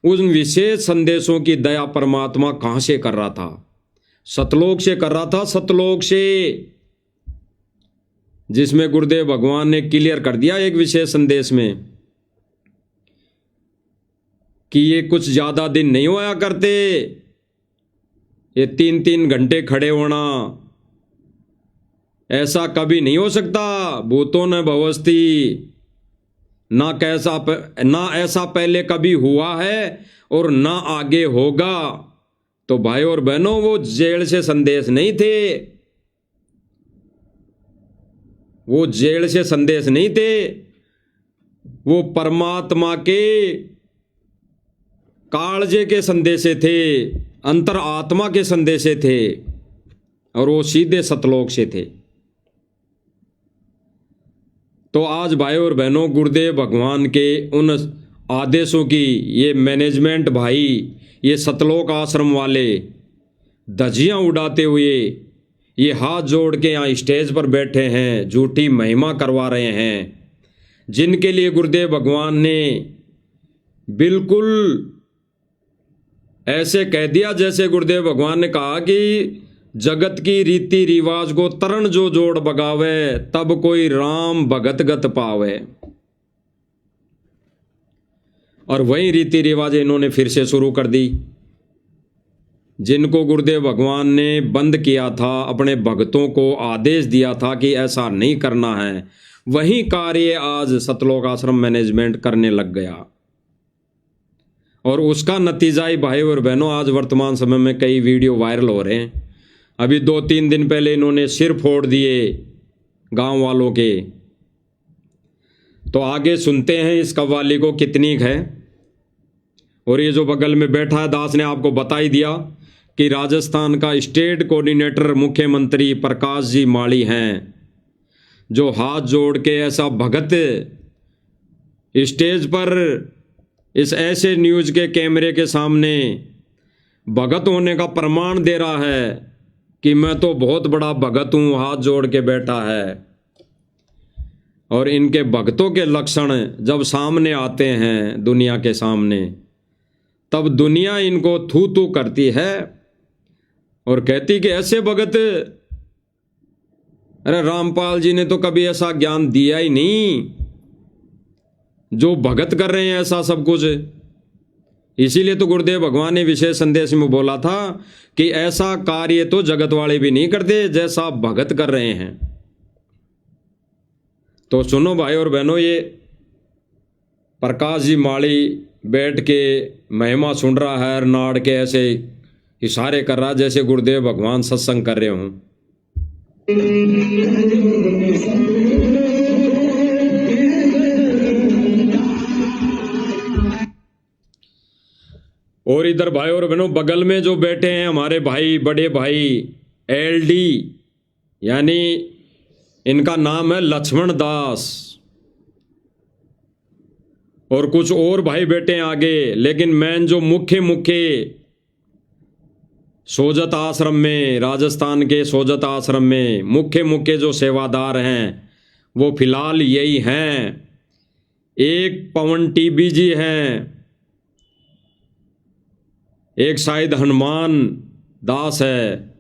उन विशेष संदेशों की दया परमात्मा कहाँ से कर रहा था? सतलोक से कर रहा था, सतलोक से, जिसमें गुरुदेव भगवान ने क्लियर कर दिया एक विशेष संदेश में कि ये कुछ ज्यादा दिन नहीं होया करते, ये 3-3 घंटे खड़े होना ऐसा कभी नहीं हो सकता। भूतों ने भवस्ती ना ऐसा पहले कभी हुआ है और ना आगे होगा। तो भाई और बहनों वो जेल से संदेश नहीं थे, वो जेल से संदेश नहीं थे, वो परमात्मा के कालजे के संदेशे थे, अंतर आत्मा के संदेशे थे और वो सीधे सतलोक से थे। तो आज भाई और बहनों गुरुदेव भगवान के उन आदेशों की ये मैनेजमेंट भाई, ये सतलोक आश्रम वाले धज्जियां उड़ाते हुए ये हाथ जोड़ के यहाँ स्टेज पर बैठे हैं, झूठी महिमा करवा रहे हैं, जिनके लिए गुरुदेव भगवान ने बिल्कुल ऐसे कह दिया जैसे गुरुदेव भगवान ने कहा कि जगत की रीति रिवाज को तरण जो जोड़ बगावे, तब कोई राम भगत गत पावे। और वही रीति रिवाज इन्होंने फिर से शुरू कर दी, जिनको गुरुदेव भगवान ने बंद किया था, अपने भक्तों को आदेश दिया था कि ऐसा नहीं करना है, वही कार्य आज सतलोक आश्रम मैनेजमेंट करने लग गया। और उसका नतीजा ही भाई और बहनों आज वर्तमान समय में कई वीडियो वायरल हो रहे हैं। अभी 2-3 दिन पहले इन्होंने सिर फोड़ दिए गांव वालों के। तो आगे सुनते हैं इस कव्वाली को कितनी है। और ये जो बगल में बैठा है दास ने आपको बता ही दिया कि राजस्थान का स्टेट कोऑर्डिनेटर मुख्यमंत्री प्रकाश जी माली हैं, जो हाथ जोड़ के ऐसा भगत स्टेज पर इस ऐसे न्यूज़ के कैमरे के सामने भगत होने का प्रमाण दे रहा है कि मैं तो बहुत बड़ा भगत हूँ, हाथ जोड़ के बैठा है। और इनके भक्तों के लक्षण जब सामने आते हैं दुनिया के सामने, तब दुनिया इनको थू थू करती है और कहती कि ऐसे भगत, अरे रामपाल जी ने तो कभी ऐसा ज्ञान दिया ही नहीं, जो भगत कर रहे हैं ऐसा सब कुछ। इसीलिए तो गुरुदेव भगवान ने विशेष संदेश में बोला था कि ऐसा कार्य तो जगत वाले भी नहीं करते जैसा भगत कर रहे हैं। तो सुनो भाई और बहनों, ये प्रकाश जी माली बैठ के महिमा सुन रहा है, नाड़ के ऐसे इशारे कर रहा है जैसे गुरुदेव भगवान सत्संग कर रहे हों। और इधर भाई और बहनों बगल में जो बैठे हैं हमारे भाई, बड़े भाई एलडी, यानी इनका नाम है लक्ष्मण दास, और कुछ और भाई बैठे हैं आगे। लेकिन मैन जो मुख्य सोजत आश्रम में, राजस्थान के सोजत आश्रम में मुख्य जो सेवादार हैं वो फिलहाल यही हैं। एक पवन टीबी जी हैं, एक शायद हनुमान दास है,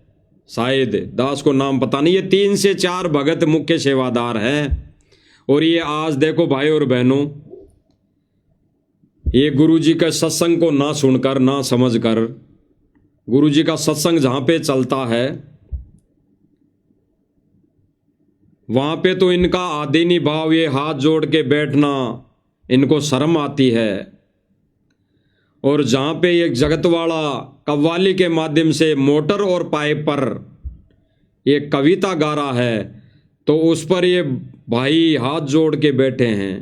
शायद दास को नाम पता नहीं। ये 3 से 4 भगत मुख्य सेवादार हैं। और ये आज देखो भाई और बहनों, ये गुरुजी का सत्संग को ना सुनकर, ना समझकर, गुरुजी का सत्संग जहां पे चलता है वहां पे तो इनका आदीनी भाव, ये हाथ जोड़ के बैठना इनको शर्म आती है। और जहां पे एक जगत वाला कव्वाली के माध्यम से मोटर और पाइप पर ये कविता गा रहा है, तो उस पर ये भाई हाथ जोड़ के बैठे हैं,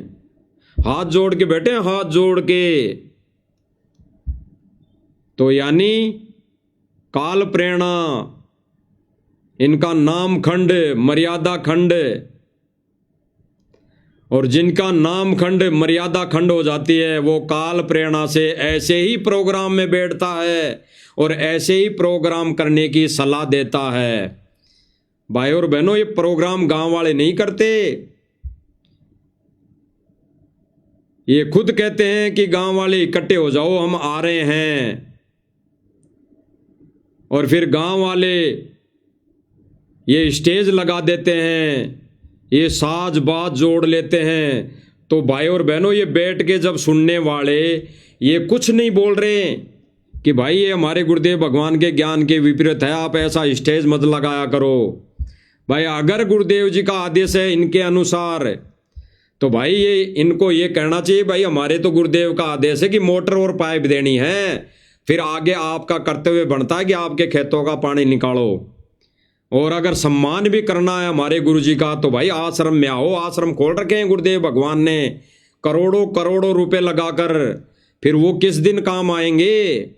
हाथ जोड़ के बैठे हैं, हाथ जोड़ के। तो यानी काल प्रेरणा, इनका नाम खंड, मर्यादा खंड, और जिनका नाम खंड मर्यादा खंड हो जाती है वो काल प्रेरणा से ऐसे ही प्रोग्राम में बैठता है और ऐसे ही प्रोग्राम करने की सलाह देता है। भाई और बहनों, ये प्रोग्राम गांव वाले नहीं करते, ये खुद कहते हैं कि गांव वाले इकट्ठे हो जाओ, हम आ रहे हैं। और फिर गांव वाले ये स्टेज लगा देते हैं, ये साज बाज जोड़ लेते हैं। तो भाई और बहनों, ये बैठ के जब सुनने वाले ये कुछ नहीं बोल रहे कि भाई ये हमारे गुरुदेव भगवान के ज्ञान के विपरीत है, आप ऐसा स्टेज मत लगाया करो। भाई अगर गुरुदेव जी का आदेश है इनके अनुसार, तो भाई ये इनको ये कहना चाहिए, भाई हमारे तो गुरुदेव का आदेश है कि मोटर और पाइप देनी है, फिर आगे आपका कर्तव्य बनता है कि आपके खेतों का पानी निकालो। और अगर सम्मान भी करना है हमारे गुरुजी का, तो भाई आश्रम में आओ। आश्रम खोल रखे हैं गुरुदेव भगवान ने करोड़ों करोड़ों रुपए लगाकर, फिर वो किस दिन काम आएंगे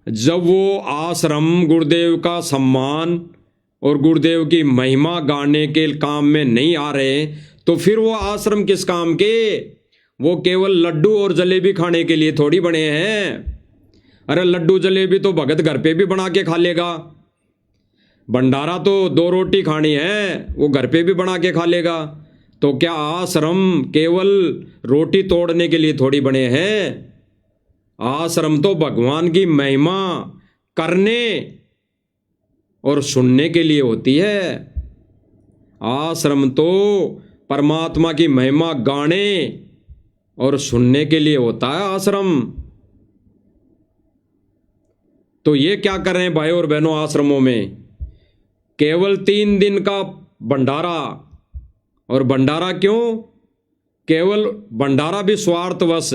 जब वो आश्रम गुरुदेव का सम्मान और गुरुदेव की महिमा गाने के काम में नहीं आ रहे, तो फिर वो आश्रम किस काम के? वो केवल लड्डू और जलेबी खाने के लिए थोड़ी बने हैं। अरे लड्डू जलेबी तो भगत घर पे भी बना के खा लेगा, भंडारा तो 2 रोटी खानी है वो घर पे भी बना के खा लेगा। तो क्या आश्रम केवल रोटी तोड़ने के लिए थोड़ी बने हैं? आश्रम तो भगवान की महिमा करने और सुनने के लिए होती है। आश्रम तो परमात्मा की महिमा गाने और सुनने के लिए होता है आश्रम। तो ये क्या कर रहे हैं भाई और बहनों, आश्रमों में केवल 3 दिन का भंडारा। और भंडारा क्यों? केवल भंडारा भी स्वार्थवश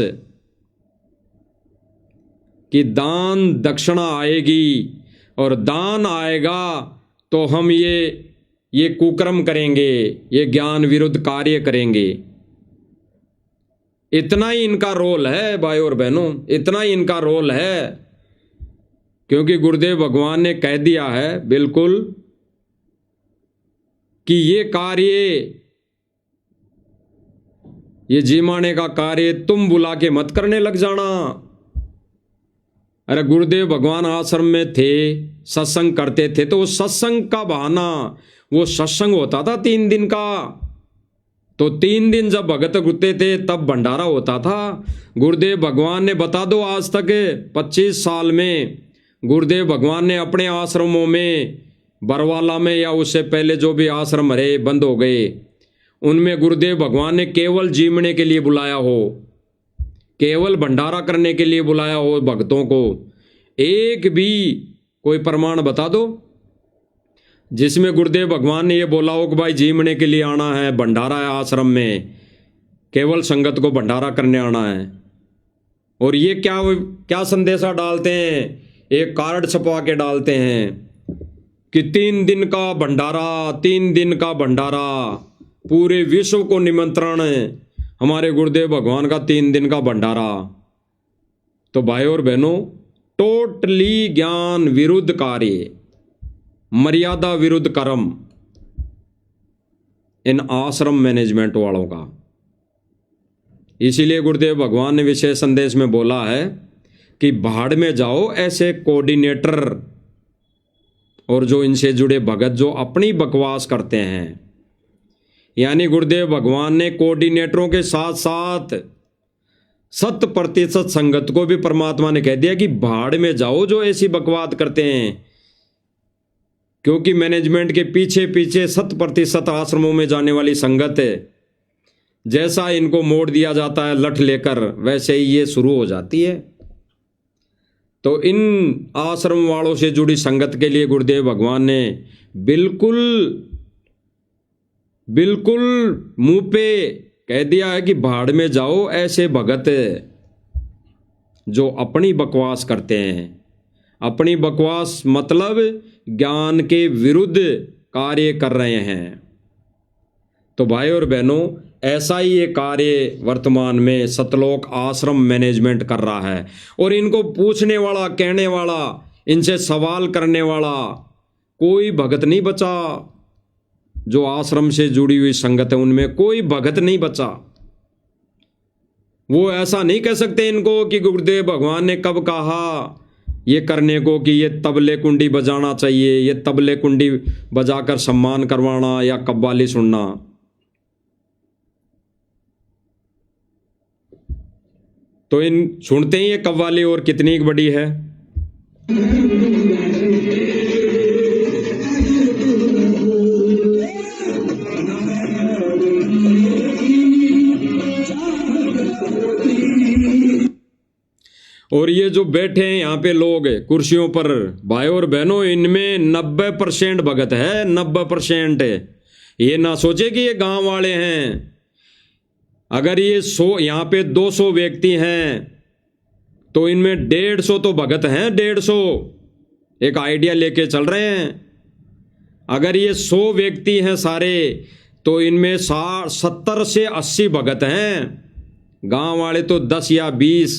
कि दान दक्षिणा आएगी और दान आएगा तो हम ये कुकर्म करेंगे, ये ज्ञान विरुद्ध कार्य करेंगे। इतना ही इनका रोल है भाई और बहनों, इतना ही इनका रोल है। क्योंकि गुरुदेव भगवान ने कह दिया है बिल्कुल कि ये कार्य, ये जीमाने का कार्य तुम बुला के मत करने लग जाना। अरे गुरुदेव भगवान आश्रम में थे, सत्संग करते थे, तो वो सत्संग का बहाना, वो सत्संग होता था 3 दिन का, तो 3 दिन जब भगत रुकते थे तब भंडारा होता था। गुरुदेव भगवान ने, बता दो, आज तक 25 साल में गुरुदेव भगवान ने अपने आश्रमों में, बरवाला में या उससे पहले जो भी आश्रम रहे बंद हो गए, उनमें गुरुदेव भगवान ने केवल जीवने के लिए बुलाया हो, केवल भंडारा करने के लिए बुलाया हो भक्तों को। एक भी कोई प्रमाण बता दो जिसमें गुरुदेव भगवान ने ये बोला हो कि भाई जीवने के लिए आना है, भंडारा है आश्रम में, केवल संगत को भंडारा करने आना है। और ये क्या क्या संदेशा डालते हैं, एक कार्ड छपवा के डालते हैं कि 3 दिन का भंडारा, 3 दिन का भंडारा, पूरे विश्व को निमंत्रण है हमारे गुरुदेव भगवान का 3 दिन का भंडारा। तो भाई और बहनों, टोटली ज्ञान विरुद्ध कार्य, मर्यादा विरुद्ध कर्म इन आश्रम मैनेजमेंट वालों का। इसीलिए गुरुदेव भगवान ने विशेष संदेश में बोला है कि भाड़ में जाओ ऐसे कोऑर्डिनेटर और जो इनसे जुड़े भगत जो अपनी बकवास करते हैं। यानी गुरुदेव भगवान ने कोऑर्डिनेटरों के साथ साथ 100% संगत को भी परमात्मा ने कह दिया कि भाड़ में जाओ जो ऐसी बकवास करते हैं, क्योंकि मैनेजमेंट के पीछे पीछे 100% आश्रमों में जाने वाली संगत है, जैसा इनको मोड़ दिया जाता है लठ लेकर, वैसे ही ये शुरू हो जाती है। तो इन आश्रम वालों से जुड़ी संगत के लिए गुरुदेव भगवान ने बिल्कुल मुंह पे कह दिया है कि भाड़ में जाओ ऐसे भगत जो अपनी बकवास करते हैं। अपनी बकवास मतलब ज्ञान के विरुद्ध कार्य कर रहे हैं। तो भाई और बहनों, ऐसा ही ये कार्य वर्तमान में सतलोक आश्रम मैनेजमेंट कर रहा है। और इनको पूछने वाला, कहने वाला, इनसे सवाल करने वाला कोई भगत नहीं बचा। जो आश्रम से जुड़ी हुई संगत है उनमें कोई भगत नहीं बचा। वो ऐसा नहीं कह सकते इनको कि गुरुदेव भगवान ने कब कहा ये करने को कि ये तबले कुंडी बजाना चाहिए, ये तबले कुंडी बजाकर सम्मान करवाना या कव्वाली सुनना। तो इन सुनते ही ये कव्वाली और कितनी बड़ी है। और ये जो बैठे हैं यहाँ पे लोग कुर्सियों पर, भाई और बहनों, इनमें 90% भगत है, 90%। ये ना सोचे कि ये गांव वाले हैं। अगर ये 100 यहाँ पे 200 व्यक्ति हैं तो इनमें 150 तो भगत हैं, 150 एक आइडिया लेके चल रहे हैं। अगर ये 100 व्यक्ति हैं सारे तो इनमें 70 से 80 भगत हैं। गांव वाले तो 10 या 20,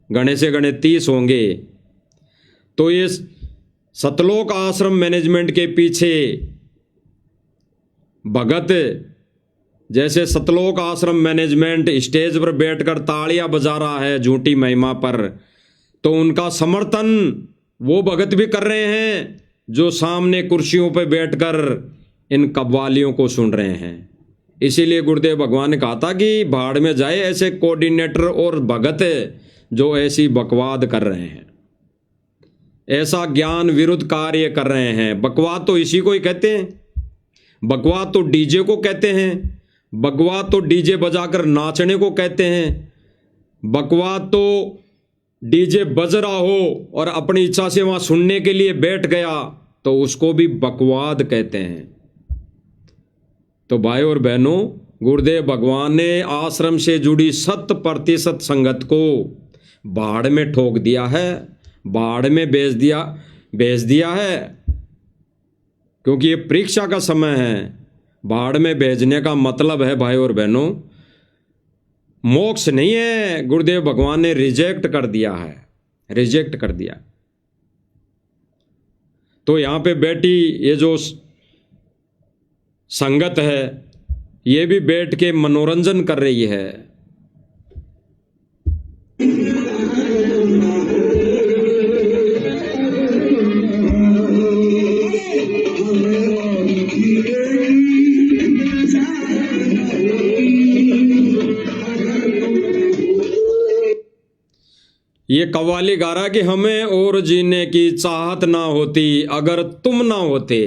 गणे से गणे 30 होंगे। तो ये सतलोक आश्रम मैनेजमेंट के पीछे भगत, जैसे सतलोक आश्रम मैनेजमेंट स्टेज पर बैठकर तालियां बजा रहा है झूठी महिमा पर, तो उनका समर्थन वो भगत भी कर रहे हैं जो सामने कुर्सियों पर बैठकर इन कव्वालियों को सुन रहे हैं। इसीलिए गुरुदेव भगवान ने कहा था कि भाड़ में जाए ऐसे कोऑर्डिनेटर और भगत जो ऐसी बकवाद कर रहे हैं, ऐसा ज्ञान विरुद्ध कार्य कर रहे हैं। बकवाद तो इसी को ही कहते हैं। बकवाद तो डीजे को कहते हैं। बकवाद तो डीजे बजाकर नाचने को कहते हैं। बकवाद तो डीजे बज रहा हो और अपनी इच्छा से वहां सुनने के लिए बैठ गया तो उसको भी बकवाद कहते हैं। तो भाई और बहनों, गुरुदेव भगवान ने आश्रम से जुड़ी 100% संगत को भाड़ में ठोक दिया है, भाड़ में भेज दिया है, क्योंकि ये परीक्षा का समय है। भाड़ में भेजने का मतलब है भाई और बहनों, मोक्ष नहीं है। गुरुदेव भगवान ने रिजेक्ट कर दिया है, रिजेक्ट कर दिया। तो यहां पे बैठी ये जो संगत है, ये भी बैठ के मनोरंजन कर रही है। ये कव्वाली गा रहा कि हमें और जीने की चाहत ना होती अगर तुम ना होते।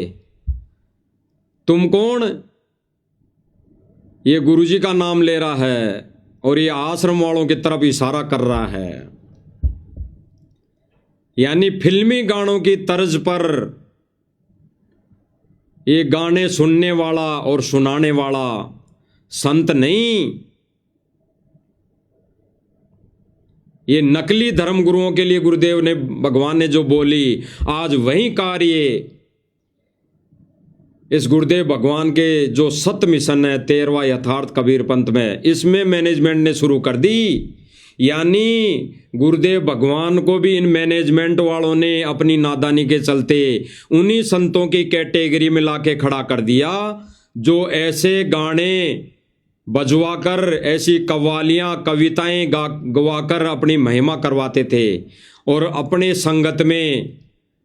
तुम कौन? ये गुरुजी का नाम ले रहा है और ये आश्रम वालों की तरफ इशारा कर रहा है। यानी फिल्मी गानों की तर्ज पर ये गाने सुनने वाला और सुनाने वाला संत नहीं, ये नकली धर्म गुरुओं के लिए गुरुदेव ने, भगवान ने जो बोली, आज वही कार्य इस गुरुदेव भगवान के जो सत्य मिशन है 13वां यथार्थ कबीर पंथ में, इसमें मैनेजमेंट ने शुरू कर दी। यानी गुरुदेव भगवान को भी इन मैनेजमेंट वालों ने अपनी नादानी के चलते उन्हीं संतों की कैटेगरी में लाके खड़ा कर दिया जो ऐसे गाने बजवाकर, ऐसी कव्वालियाँ कविताएं गवाकर अपनी महिमा करवाते थे और अपने संगत में,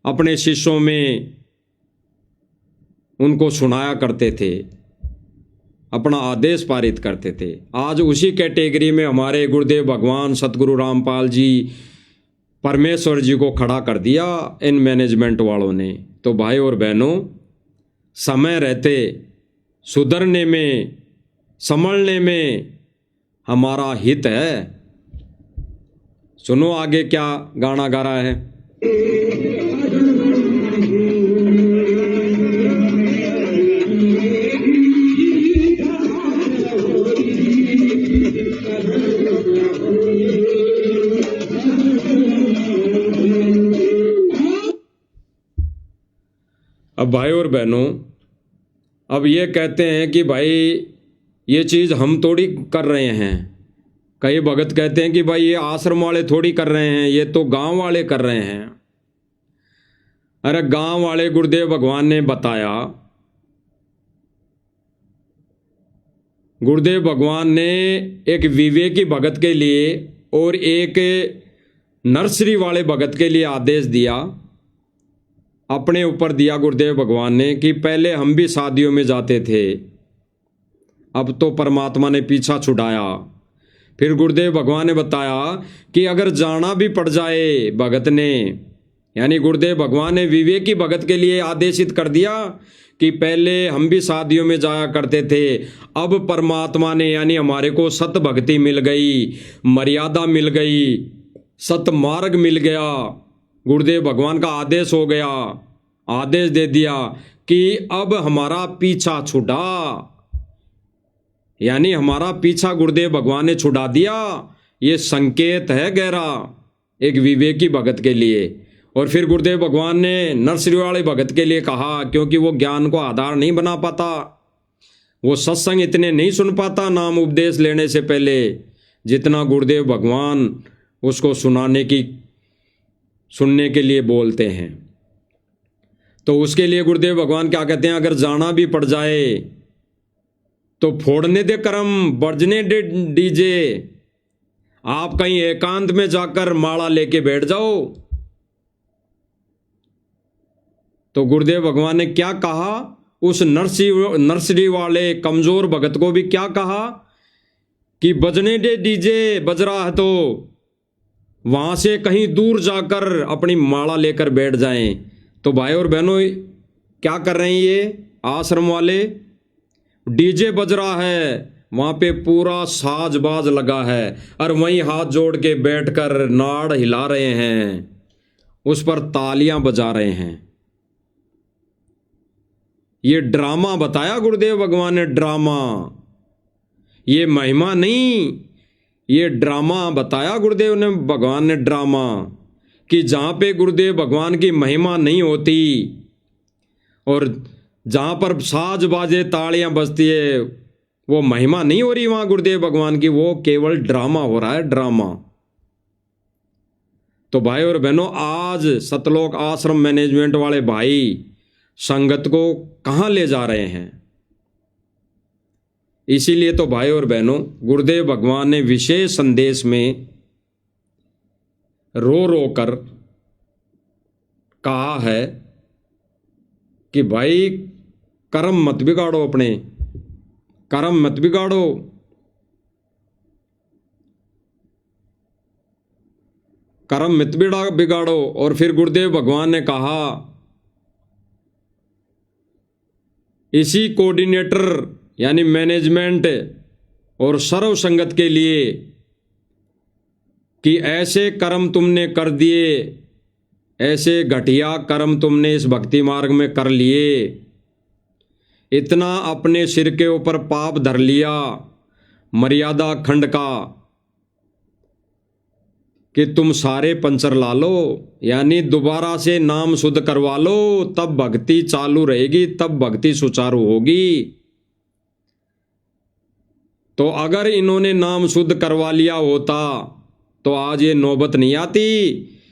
अपने शिष्यों में उनको सुनाया करते थे, अपना आदेश पारित करते थे। आज उसी कैटेगरी में हमारे गुरुदेव भगवान सतगुरु रामपाल जी, परमेश्वर जी को खड़ा कर दिया इन मैनेजमेंट वालों ने। तो भाई और बहनों, समय रहते सुधरने में, संभलने में हमारा हित है। सुनो आगे क्या गाना गा रहा है। अब भाई और बहनों, अब ये कहते हैं कि भाई ये चीज़ हम थोड़ी कर रहे हैं। कई भगत कहते हैं कि भाई ये आश्रम वाले थोड़ी कर रहे हैं, ये तो गांव वाले कर रहे हैं। अरे गांव वाले गुरुदेव भगवान ने बताया, गुरुदेव भगवान ने एक विवेकी भगत के लिए और एक नर्सरी वाले भगत के लिए आदेश दिया, अपने ऊपर दिया गुरुदेव भगवान ने कि पहले हम भी शादियों में जाते थे, अब तो परमात्मा ने पीछा छुड़ाया। फिर गुरुदेव भगवान ने बताया कि अगर जाना भी पड़ जाए भगत ने, यानी गुरुदेव भगवान ने विवेकी भगत के लिए आदेशित कर दिया कि पहले हम भी शादियों में जाया करते थे, अब परमात्मा ने, यानी हमारे को सत भक्ति मिल गई, मर्यादा मिल गई, सत मार्ग मिल गया, गुरुदेव भगवान का आदेश हो गया, आदेश दे दिया कि अब हमारा पीछा छुड़ा, यानी हमारा पीछा गुरुदेव भगवान ने छुड़ा दिया। ये संकेत है गहरा एक विवेकी भगत के लिए। और फिर गुरुदेव भगवान ने नर्सरी वाले भगत के लिए कहा, क्योंकि वो ज्ञान को आधार नहीं बना पाता, वो सत्संग इतने नहीं सुन पाता नाम उपदेश लेने से पहले, जितना गुरुदेव भगवान उसको सुनने के लिए बोलते हैं। तो उसके लिए गुरुदेव भगवान क्या कहते हैं, अगर जाना भी पड़ जाए तो फोड़ने दे करम, बजने दे डीजे, आप कहीं एकांत में जाकर माला लेके बैठ जाओ। तो गुरुदेव भगवान ने क्या कहा, उस नर्सरी वाले कमजोर भगत को भी क्या कहा कि बजने दे डीजे, बज रहा है तो वहां से कहीं दूर जाकर अपनी माला लेकर बैठ जाएं। तो भाई और बहनों, क्या कर रहे हैं ये आश्रम वाले, डीजे बज रहा है, वहां पे पूरा साजबाज लगा है और वहीं हाथ जोड़ के बैठकर नाड़ हिला रहे हैं, उस पर तालियां बजा रहे हैं। ये ड्रामा बताया गुरुदेव भगवान ने, ड्रामा, ये महिमा नहीं, ये ड्रामा बताया गुरुदेव ने भगवान ने, ड्रामा, कि जहाँ पे गुरुदेव भगवान की महिमा नहीं होती और जहाँ पर साज बाजे तालियां बजती है, वो महिमा नहीं हो रही वहाँ गुरुदेव भगवान की, वो केवल ड्रामा हो रहा है, ड्रामा। तो भाई और बहनों, आज सतलोक आश्रम मैनेजमेंट वाले भाई संगत को कहाँ ले जा रहे हैं? इसीलिए तो भाई और बहनों, गुरुदेव भगवान ने विशेष संदेश में रो रो कर कहा है कि भाई कर्म मत बिगाड़ो, अपने कर्म मत बिगाड़ो। कर्म मत बिगाड़ो। और फिर गुरुदेव भगवान ने कहा, इसी कोऑर्डिनेटर यानी मैनेजमेंट और सर्व संगत के लिए कि ऐसे कर्म तुमने कर दिए, ऐसे घटिया कर्म तुमने इस भक्ति मार्ग में कर लिए, इतना अपने सिर के ऊपर पाप धर लिया मर्यादा खंड का कि तुम सारे पंचर ला लो, यानी दोबारा से नाम शुद्ध करवा लो, तब भक्ति चालू रहेगी, तब भक्ति सुचारू होगी। तो अगर इन्होंने नाम शुद्ध करवा लिया होता तो आज ये नौबत नहीं आती।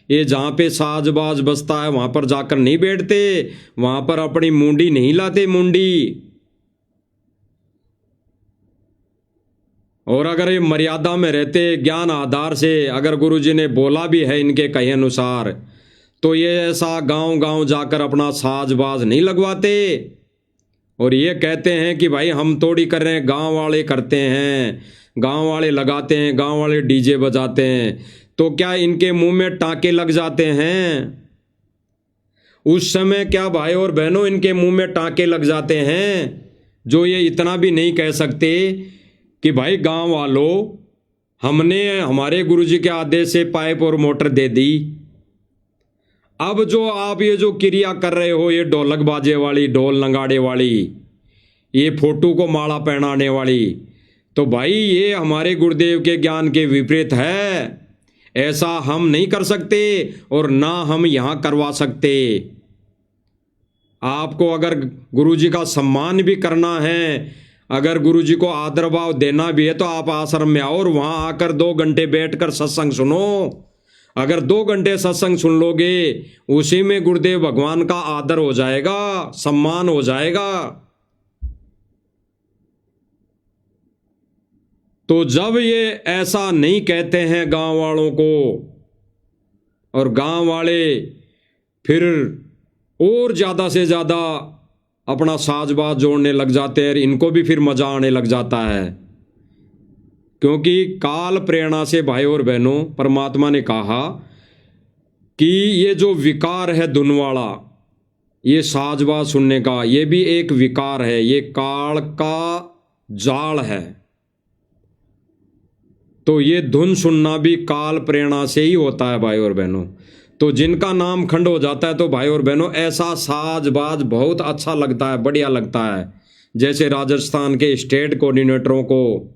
ये जहाँ पे साजबाज बसता है वहाँ पर जाकर नहीं बैठते, वहाँ पर अपनी मुंडी नहीं लाते मुंडी। और अगर ये मर्यादा में रहते, ज्ञान आधार से, अगर गुरुजी ने बोला भी है इनके कहे अनुसार, तो ये ऐसा गांव गांव जाकर अपना साजबाज नहीं लगवाते और ये कहते हैं कि भाई हम थोड़ी कर रहे हैं, गांव वाले करते हैं, गांव वाले लगाते हैं, गांव वाले डीजे बजाते हैं। तो क्या इनके मुंह में टांके लग जाते हैं? उस समय क्या भाई और बहनों इनके मुंह में टांके लग जाते हैं, जो ये इतना भी नहीं कह सकते कि भाई गांव वालों, हमने हमारे गुरुजी के आदेश से पाइप और मोटर दे दी, अब जो आप ये जो क्रिया कर रहे हो, ये ढोलक बाजे वाली, ढोल नगाड़े वाली, ये फोटो को माला पहनाने वाली, तो भाई ये हमारे गुरुदेव के ज्ञान के विपरीत है। ऐसा हम नहीं कर सकते और ना हम यहाँ करवा सकते। आपको अगर गुरुजी का सम्मान भी करना है, अगर गुरुजी को आदर भाव देना भी है, तो आप आश्रम में आओ और वहाँ आकर 2 घंटे बैठकर सत्संग सुनो। अगर 2 घंटे सत्संग सुन लोगे, उसी में गुरुदेव भगवान का आदर हो जाएगा, सम्मान हो जाएगा। तो जब ये ऐसा नहीं कहते हैं गांव वालों को, और गांव वाले फिर और ज़्यादा से ज़्यादा अपना साजबाज जोड़ने लग जाते हैं, इनको भी फिर मजा आने लग जाता है। क्योंकि काल प्रेरणा से भाई और बहनों, परमात्मा ने कहा कि ये जो विकार है धुन वाला, ये साजबाज सुनने का, ये भी एक विकार है, ये काल का जाल है। तो ये धुन सुनना भी काल प्रेरणा से ही होता है भाई और बहनों। तो जिनका नाम खंड हो जाता है, तो भाई और बहनों ऐसा साजबाज बहुत अच्छा लगता है, बढ़िया लगता है। जैसे राजस्थान के स्टेट कोऑर्डिनेटरों को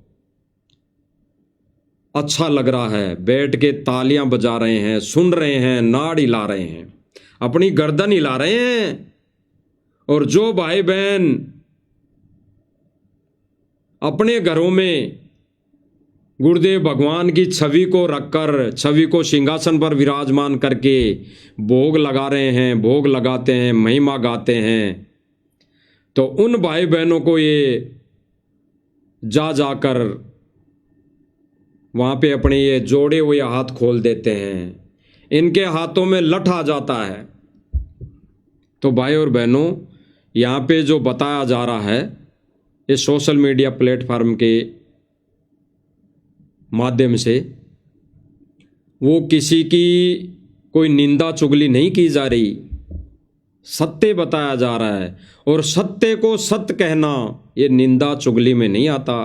अच्छा लग रहा है, बैठ के तालियां बजा रहे हैं, सुन रहे हैं, नाड़ हिला रहे हैं, अपनी गर्दन हिला रहे हैं। और जो भाई बहन अपने घरों में गुरुदेव भगवान की छवि को रखकर, छवि को सिंहासन पर विराजमान करके भोग लगा रहे हैं, भोग लगाते हैं, महिमा गाते हैं, तो उन भाई बहनों को ये जाकर वहाँ पे अपने ये जोड़े हुए हाथ खोल देते हैं, इनके हाथों में लठ आ जाता है। तो भाई और बहनों, यहाँ पे जो बताया जा रहा है इस सोशल मीडिया प्लेटफॉर्म के माध्यम से, वो किसी की कोई निंदा चुगली नहीं की जा रही, सत्य बताया जा रहा है। और सत्य को सत्य कहना ये निंदा चुगली में नहीं आता।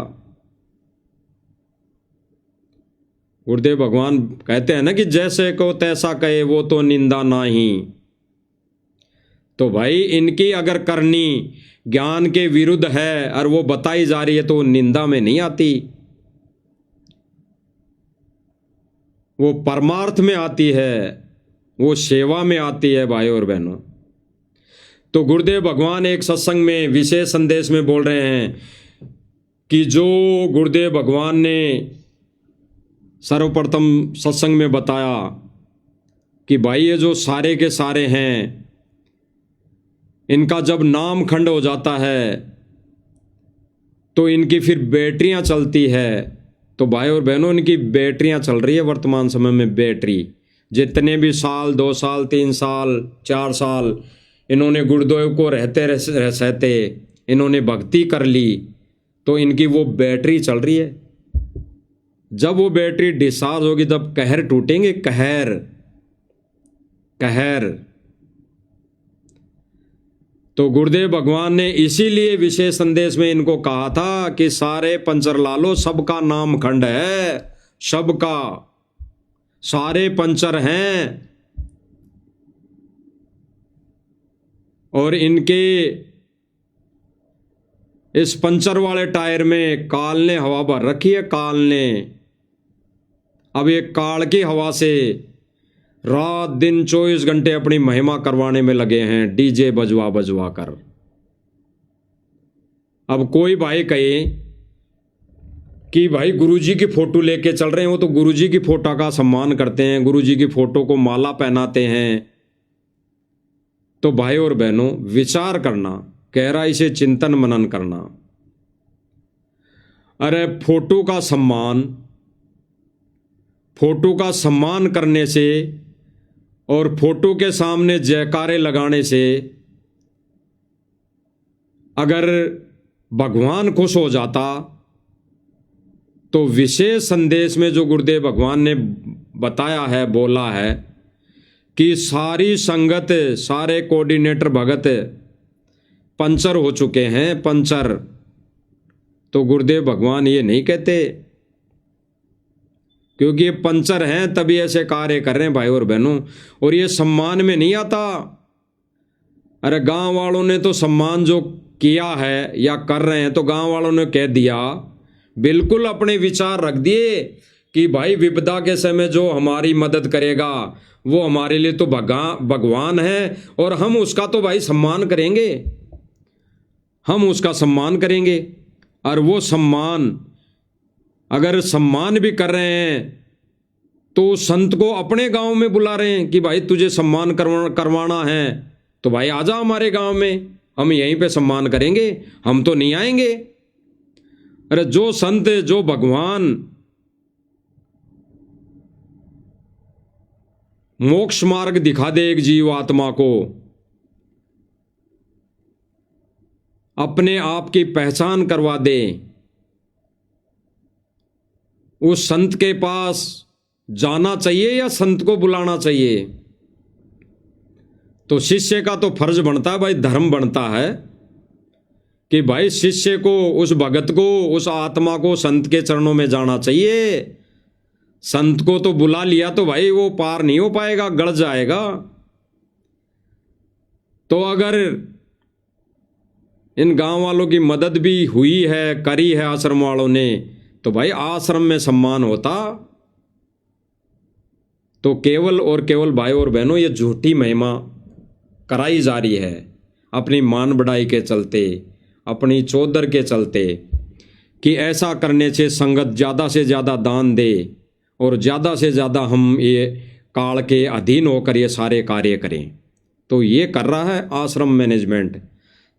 गुरुदेव भगवान कहते हैं ना कि जैसे को तैसा कहे वो तो निंदा नहीं। तो भाई इनकी अगर करनी ज्ञान के विरुद्ध है और वो बताई जा रही है, तो निंदा में नहीं आती, वो परमार्थ में आती है, वो सेवा में आती है भाई और बहनों। तो गुरुदेव भगवान एक सत्संग में विशेष संदेश में बोल रहे हैं कि जो गुरुदेव भगवान ने सर्वप्रथम सत्संग में बताया कि भाई ये जो सारे के सारे हैं, इनका जब नाम खंड हो जाता है तो इनकी फिर बैटरियां चलती है। तो भाई और बहनों, इनकी बैटरियां चल रही है वर्तमान समय में। बैटरी जितने भी साल, 2 साल, 3 साल, 4 साल इन्होंने गुरुदेव को रहते इन्होंने भक्ति कर ली, तो इनकी वो बैटरी चल रही है। जब वो बैटरी डिस्चार्ज होगी तब कहर टूटेंगे, कहर कहर। तो गुरुदेव भगवान ने इसीलिए विशेष संदेश में इनको कहा था कि सारे पंचर ला लो, सबका नाम खंड है, सबका, सारे पंचर हैं। और इनके इस पंचर वाले टायर में काल ने हवा भर रखी है, काल ने। अब ये काल की हवा से रात दिन 24 घंटे अपनी महिमा करवाने में लगे हैं, डीजे बजवा बजवा कर। अब कोई भाई कहे कि भाई गुरुजी की फोटो लेके चल रहे हो, तो गुरुजी की फोटो का सम्मान करते हैं, गुरुजी की फोटो को माला पहनाते हैं। तो भाई और बहनों, विचार करना, गहराई से चिंतन मनन करना। अरे फोटो का सम्मान करने से और फोटो के सामने जयकारे लगाने से अगर भगवान खुश हो जाता, तो विशेष संदेश में जो गुरुदेव भगवान ने बताया है, बोला है कि सारी संगत, सारे कोऑर्डिनेटर भगत पंचर हो चुके हैं, पंचर। तो गुरुदेव भगवान ये नहीं कहते, क्योंकि ये पंचर हैं तभी ऐसे कार्य कर रहे हैं भाई और बहनों। और ये सम्मान में नहीं आता। अरे गांव वालों ने तो सम्मान जो किया है या कर रहे हैं, तो गांव वालों ने कह दिया, बिल्कुल अपने विचार रख दिए कि भाई विपदा के समय जो हमारी मदद करेगा वो हमारे लिए तो भगवान है, और हम उसका तो भाई सम्मान करेंगे, हम उसका सम्मान करेंगे। और वो सम्मान, अगर सम्मान भी कर रहे हैं तो संत को अपने गांव में बुला रहे हैं कि भाई तुझे सम्मान करवाना है तो भाई आजा हमारे गांव में, हम यहीं पे सम्मान करेंगे, हम तो नहीं आएंगे। अरे जो संत, जो भगवान मोक्ष मार्ग दिखा दे एक जीव आत्मा को, अपने आप की पहचान करवा दे, उस संत के पास जाना चाहिए या संत को बुलाना चाहिए? तो शिष्य का तो फर्ज बनता है भाई, धर्म बनता है कि भाई शिष्य को, उस भगत को, उस आत्मा को संत के चरणों में जाना चाहिए। संत को तो बुला लिया तो भाई वो पार नहीं हो पाएगा, गड़ जाएगा। तो अगर इन गांव वालों की मदद भी हुई है, करी है आश्रम वालों ने, तो भाई आश्रम में सम्मान होता। तो केवल और केवल भाई और बहनों, ये झूठी महिमा कराई जा रही है अपनी मान बढ़ाई के चलते, अपनी चौधर के चलते, कि ऐसा करने से संगत ज़्यादा से ज़्यादा दान दे और ज़्यादा से ज़्यादा हम ये काल के अधीन होकर ये सारे कार्य करें। तो ये कर रहा है आश्रम मैनेजमेंट।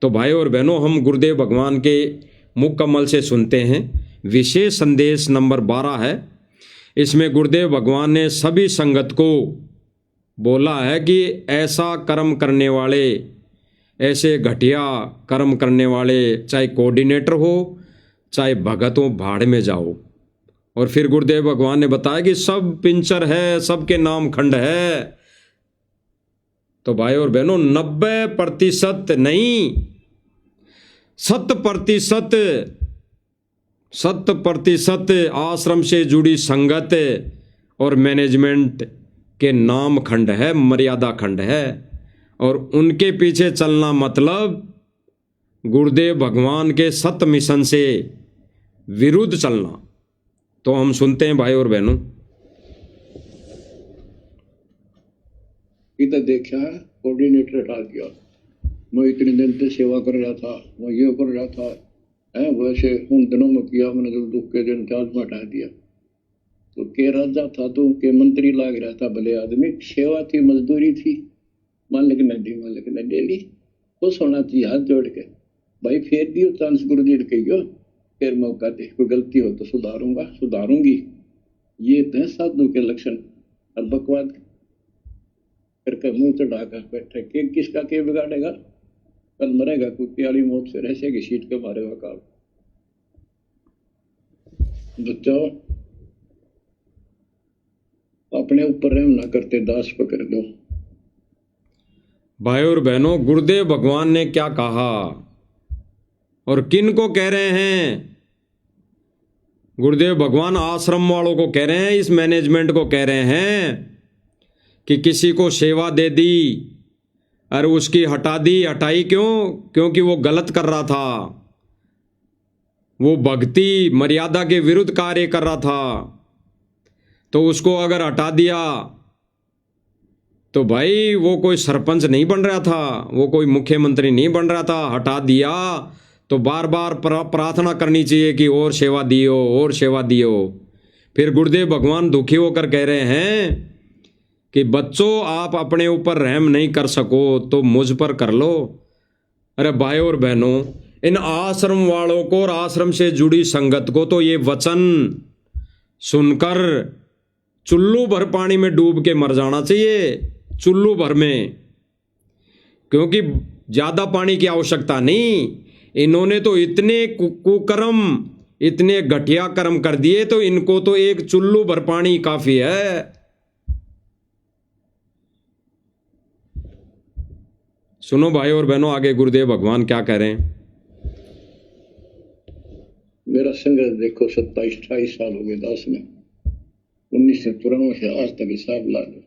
तो भाई और बहनों, हम गुरुदेव भगवान के मुख कमल से सुनते हैं। विशेष संदेश नंबर 12 है। इसमें गुरुदेव भगवान ने सभी संगत को बोला है कि ऐसा कर्म करने वाले, ऐसे घटिया कर्म करने वाले, चाहे कोऑर्डिनेटर हो चाहे भगत हो, भाड़ में जाओ। और फिर गुरुदेव भगवान ने बताया कि सब पिंचर है, सबके नाम खंड है। तो भाई और बहनों, 90% नहीं, 100% आश्रम से जुड़ी संगत और मैनेजमेंट के नाम खंड है, मर्यादा खंड है। और उनके पीछे चलना मतलब गुरुदेव भगवान के सत मिशन से विरुद्ध चलना। तो हम सुनते हैं भाई और बहनों। इधर देखा कोऑर्डिनेटर हटा दिया, मैं इतने दिन से सेवा कर रहा था, मैं ये कर रहा था, है वैसे उन दिनों में किया, मैंने जो दुख के दिन थे आज में हटा दिया। तो के राजा था तो के मंत्री लाग रहा था, भले आदमी, सेवा थी, मजदूरी थी, मालिक ने दी, मालिक ने ले ली। खुश होना चाहिए हाथ जोड़ के, भाई फेर दियो चांस गुरुजी कहियो, फिर मौका दे, कोई गलती हो तो सुधारूंगा, सुधारूंगी। ये तो है साधु के लक्षण। और बकवाद करके मुंह चढ़ा कर बैठे के किसका के बिगाड़ेगा? कल मरेगा कोई प्यारी मौत से, रहसे की सीट के मारेगा काल। बच्चों, अपने ऊपर रहम ना करते, दास पकड़ लो। भाई और बहनों, गुरुदेव भगवान ने क्या कहा और किन को कह रहे हैं? गुरुदेव भगवान आश्रम वालों को कह रहे हैं, इस मैनेजमेंट को कह रहे हैं कि किसी को सेवा दे दी और उसकी हटाई क्यों? क्योंकि वो गलत कर रहा था, वो भक्ति मर्यादा के विरुद्ध कार्य कर रहा था। तो उसको अगर हटा दिया तो भाई वो कोई सरपंच नहीं बन रहा था, वो कोई मुख्यमंत्री नहीं बन रहा था। हटा दिया तो बार बार प्रार्थना करनी चाहिए कि और सेवा दियो, और सेवा दियो। फिर गुरुदेव भगवान दुखी होकर कह रहे हैं कि बच्चों, आप अपने ऊपर रहम नहीं कर सको तो मुझ पर कर लो। अरे भाई और बहनों, इन आश्रम वालों को और आश्रम से जुड़ी संगत को तो ये वचन सुनकर चुल्लू भर पानी में डूब के मर जाना चाहिए, चुल्लू भर में। क्योंकि ज्यादा पानी की आवश्यकता नहीं, इन्होंने तो इतने कुकर्म, इतने घटिया कर्म कर दिए, तो इनको तो एक चुल्लू भर पानी काफी है। सुनो भाई और बहनों, आगे गुरुदेव भगवान क्या कह रहे हैं। मेरा संघर्ष देखो, 27-28 साल हो गए दास में। 1993 से आज तक हिसाब ला लो।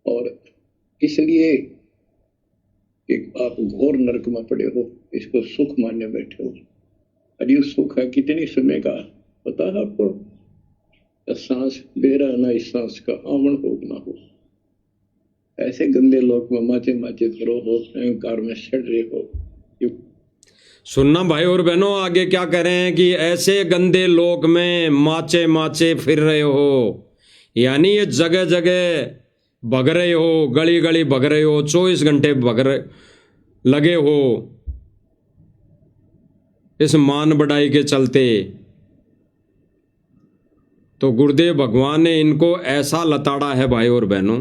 और इसलिए कि आप घोर नरक में पड़े हो, इसको सुख मानने बैठे हो। अरे सुख है कितनी समय का पता है आपको? सांस बेरा ना, इस सांस का आमन हो ना हो। ऐसे गंदे लोग में माचे माचे करो हो, अहंकार में सड़ रहे हो। सुनना भाई और बहनों, आगे क्या कह रहे हैं कि ऐसे गंदे लोक में माचे माचे फिर रहे हो, यानी ये जगह जगह भग रहे हो, गली गली भग रहे हो, 24 घंटे लगे हो इस मान बढ़ाई के चलते। तो गुरुदेव भगवान ने इनको ऐसा लताड़ा है भाई और बहनों,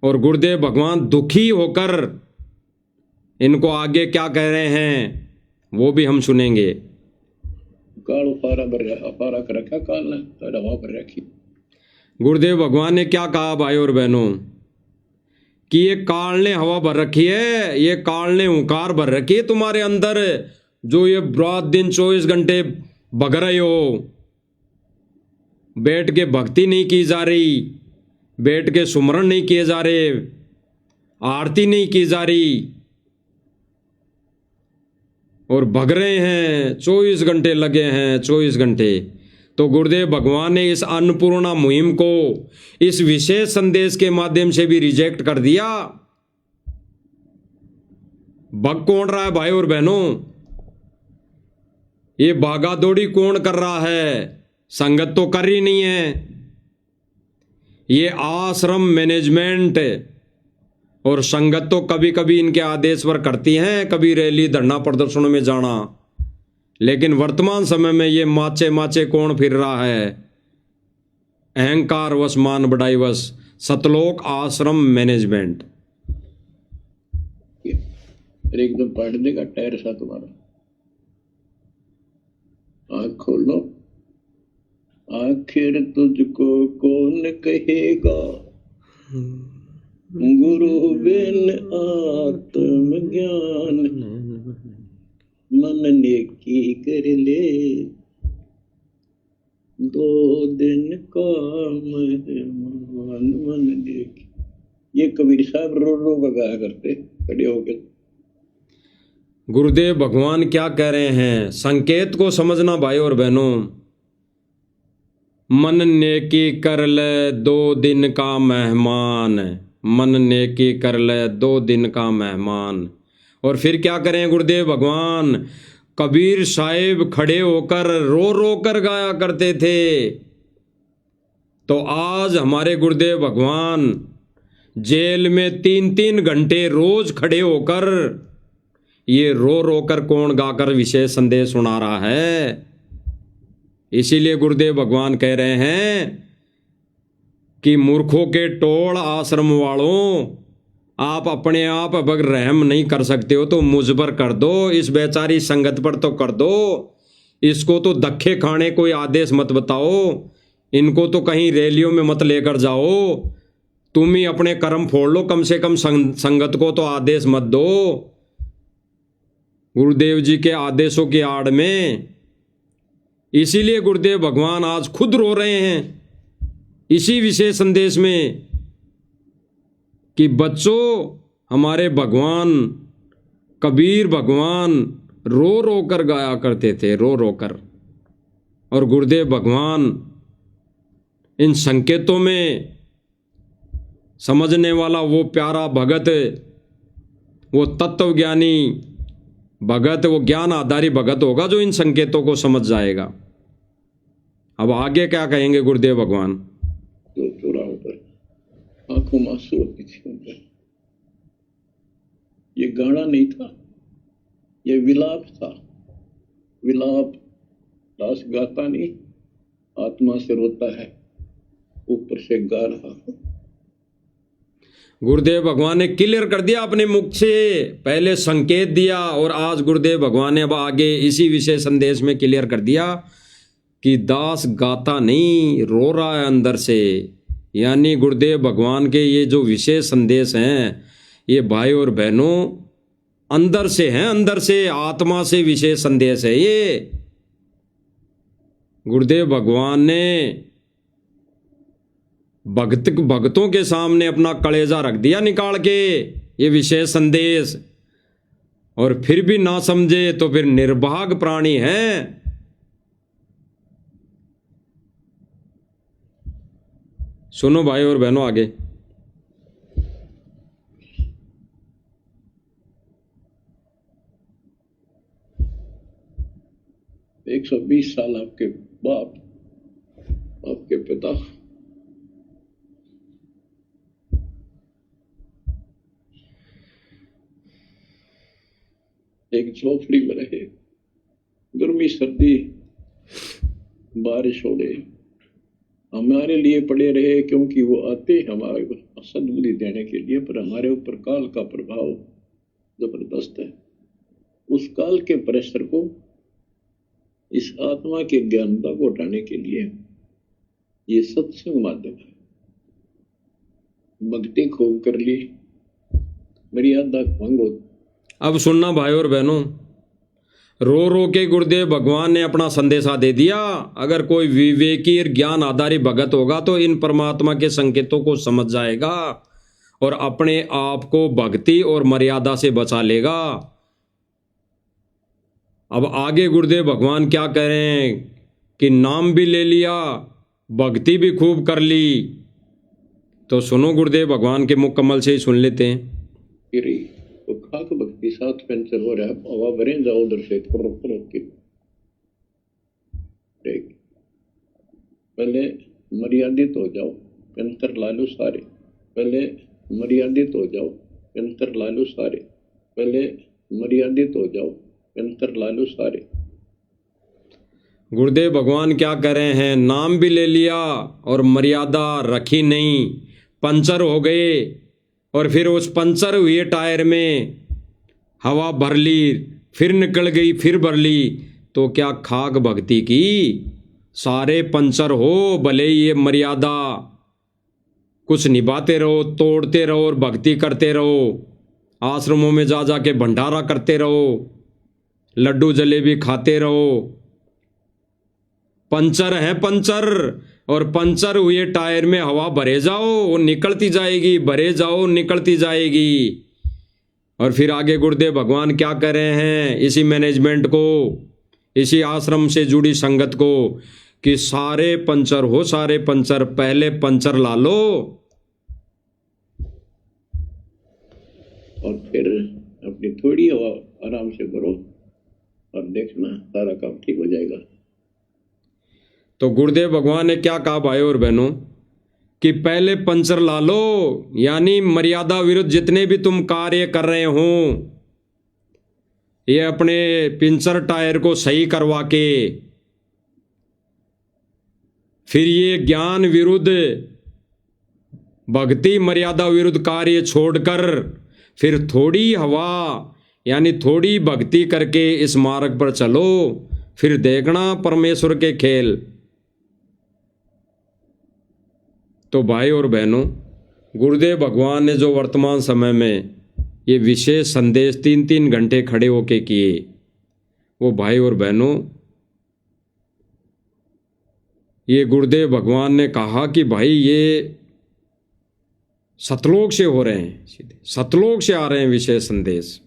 और गुरुदेव भगवान दुखी होकर इनको आगे क्या कह रहे हैं वो भी हम सुनेंगे। काल पारा कर रखा काल ने, हवा पर रखी। गुरुदेव भगवान ने क्या कहा भाई और बहनों कि ये काल ने हवा भर रखी है, ये काल ने हुंकार भर रखी है तुम्हारे अंदर, जो ये रात दिन 24 घंटे भग रहे हो। बैठ के भक्ति नहीं की जा रही, बैठ के सुमरण नहीं किए जा रहे, आरती नहीं की जा रही, और भग रहे हैं, 24 घंटे लगे हैं, 24 घंटे। तो गुरुदेव भगवान ने इस अन्नपूर्णा मुहिम को इस विशेष संदेश के माध्यम से भी रिजेक्ट कर दिया। भग कौन रहा है भाई और बहनों? ये भागा दौड़ी कौन कर रहा है? संगत तो कर ही नहीं है। ये आश्रम मैनेजमेंट और संगत तो कभी कभी इनके आदेश पर करती हैं, कभी रैली धरना प्रदर्शनों में जाना, लेकिन वर्तमान समय में ये माचे माचे कौन फिर रहा है? अहंकार वश, मान बढ़ाई वश, सतलोक आश्रम मैनेजमेंट। एकदम पाट देगा टायर सा तुम्हारा। आँख खोल लो। आखिर तुझको कौन कहेगा गुरु बिन आत्म ज्ञान, मन नेकी कर ले 2 दिन का मेहमान, मन नेकी। ये कबीर साहब रो रो गाया करते खड़े होकर। गुरुदेव भगवान क्या कह रहे हैं? संकेत को समझना भाई और बहनों। मन नेकी कर ले 2 दिन का मेहमान, मन नेकी कर ले 2 दिन का मेहमान। और फिर क्या करें गुरुदेव भगवान? कबीर साहिब खड़े होकर रो रो कर गाया करते थे। तो आज हमारे गुरुदेव भगवान जेल में 3-3 घंटे रोज खड़े होकर ये रो रो कर कौन गाकर विशेष संदेश सुना रहा है। इसीलिए गुरुदेव भगवान कह रहे हैं कि मूर्खों के टोल आश्रम वालों, आप अपने आप अगर रहम नहीं कर सकते हो तो मुझ पर कर दो, इस बेचारी संगत पर तो कर दो। इसको तो धक्के खाने कोई आदेश मत बताओ, इनको तो कहीं रैलियों में मत लेकर जाओ, तुम ही अपने कर्म फोड़ लो, कम से कम संगत को तो आदेश मत दो। गुरुदेव जी के आदेशों की आड़ में इसीलिए गुरुदेव भगवान आज खुद रो रहे हैं इसी विशेष संदेश में कि बच्चों, हमारे भगवान कबीर भगवान रो रो कर गाया करते थे, रो रो कर। और गुरुदेव भगवान इन संकेतों में समझने वाला वो प्यारा भगत, वो तत्वज्ञानी भगत, वो ज्ञान आधारी भगत होगा जो इन संकेतों को समझ जाएगा। अब आगे क्या कहेंगे गुरुदेव भगवान? तो चौराहों पर आंखों में आंसू होती थी उन पर। ये गाना नहीं था, ये विलाप था। विलाप दास गाता नहीं, आत्मा से रोता है, ऊपर से गा रहा है। गुरुदेव भगवान ने क्लियर कर दिया अपने मुख से, पहले संकेत दिया और आज गुरुदेव भगवान ने अब आगे इसी विशेष संदेश में क्लियर कर दिया कि दास गाता नहीं, रो रहा है अंदर से। यानी गुरुदेव भगवान के ये जो विशेष संदेश हैं, ये भाई और बहनों अंदर से हैं, अंदर से, आत्मा से विशेष संदेश है ये। गुरुदेव भगवान ने भक्तों के सामने अपना कलेजा रख दिया निकाल के, ये विशेष संदेश, और फिर भी ना समझे तो फिर निर्भाग प्राणी है। सुनो भाई और बहनों आगे। 120 साल आपके बाप, आपके पिता एक झोपड़ी में रहे, गर्मी सर्दी बारिश हो गई, हमारे लिए पड़े रहे, क्योंकि वो आते हमारे सद्बुद्धि देने के लिए, पर हमारे ऊपर काल का प्रभाव जबरदस्त है। उस काल के प्रेशर को, इस आत्मा के ज्ञानता को उठाने के लिए ये सत्संग माध्यम है। भक्ति खूब कर ली, मर्यादा भंग हो। अब सुनना भाई और बहनों, रो रो के गुरुदेव भगवान ने अपना संदेशा दे दिया। अगर कोई विवेकी और ज्ञान आधारित भगत होगा तो इन परमात्मा के संकेतों को समझ जाएगा और अपने आप को भक्ति और मर्यादा से बचा लेगा। अब आगे गुरुदेव भगवान क्या कह रहे हैं कि नाम भी ले लिया, भक्ति भी खूब कर ली। तो सुनो गुरुदेव भगवान के मुख कमल से ही सुन लेते हैं। तो खाक भक्ति साथ पंचर हो रहा है, हवा भरे जाओ उधर से पहले मर्यादित हो जाओ, पंचर ला लो सारे। पहले मर्यादित हो जाओ, पंचर ला लो सारे। पहले मर्यादित हो जाओ, पंचर ला लो सारे। गुरुदेव भगवान क्या कर रहे हैं? नाम भी ले लिया और मर्यादा रखी नहीं, पंचर हो गए, और फिर उस पंचर हुए टायर में हवा भर ली, फिर निकल गई, फिर भर ली। तो क्या खाक भक्ति की? सारे पंचर हो, भले ये मर्यादा कुछ निभाते रहो, तोड़ते रहो और भक्ति करते रहो, आश्रमों में जा जा के भंडारा करते रहो, लड्डू जलेबी खाते रहो। पंचर है पंचर, और पंचर हुए टायर में हवा भरे जाओ, वो निकलती जाएगी, भरे जाओ, निकलती जाएगी। और फिर आगे गुरुदेव भगवान क्या कर रहे हैं इसी मैनेजमेंट को, इसी आश्रम से जुड़ी संगत को, कि सारे पंचर हो, सारे पंचर, पहले पंचर ला लो और फिर अपनी थोड़ी हवा आराम से भरो और देखना सारा काम ठीक हो जाएगा। तो गुरुदेव भगवान ने क्या कहा भाई और बहनों कि पहले पंचर ला लो, यानी मर्यादा विरुद्ध जितने भी तुम कार्य कर रहे हो, ये अपने पंचर टायर को सही करवा के फिर ये ज्ञान विरुद्ध भक्ति मर्यादा विरुद्ध कार्य छोड़कर फिर थोड़ी हवा यानी थोड़ी भक्ति करके इस मार्ग पर चलो, फिर देखना परमेश्वर के खेल। तो भाई और बहनों, गुरुदेव भगवान ने जो वर्तमान समय में ये विशेष संदेश 3-3 घंटे खड़े होके किए, वो भाई और बहनों, ये गुरुदेव भगवान ने कहा कि भाई ये सतलोक से हो रहे हैं, सीधे सतलोक से आ रहे हैं विशेष संदेश।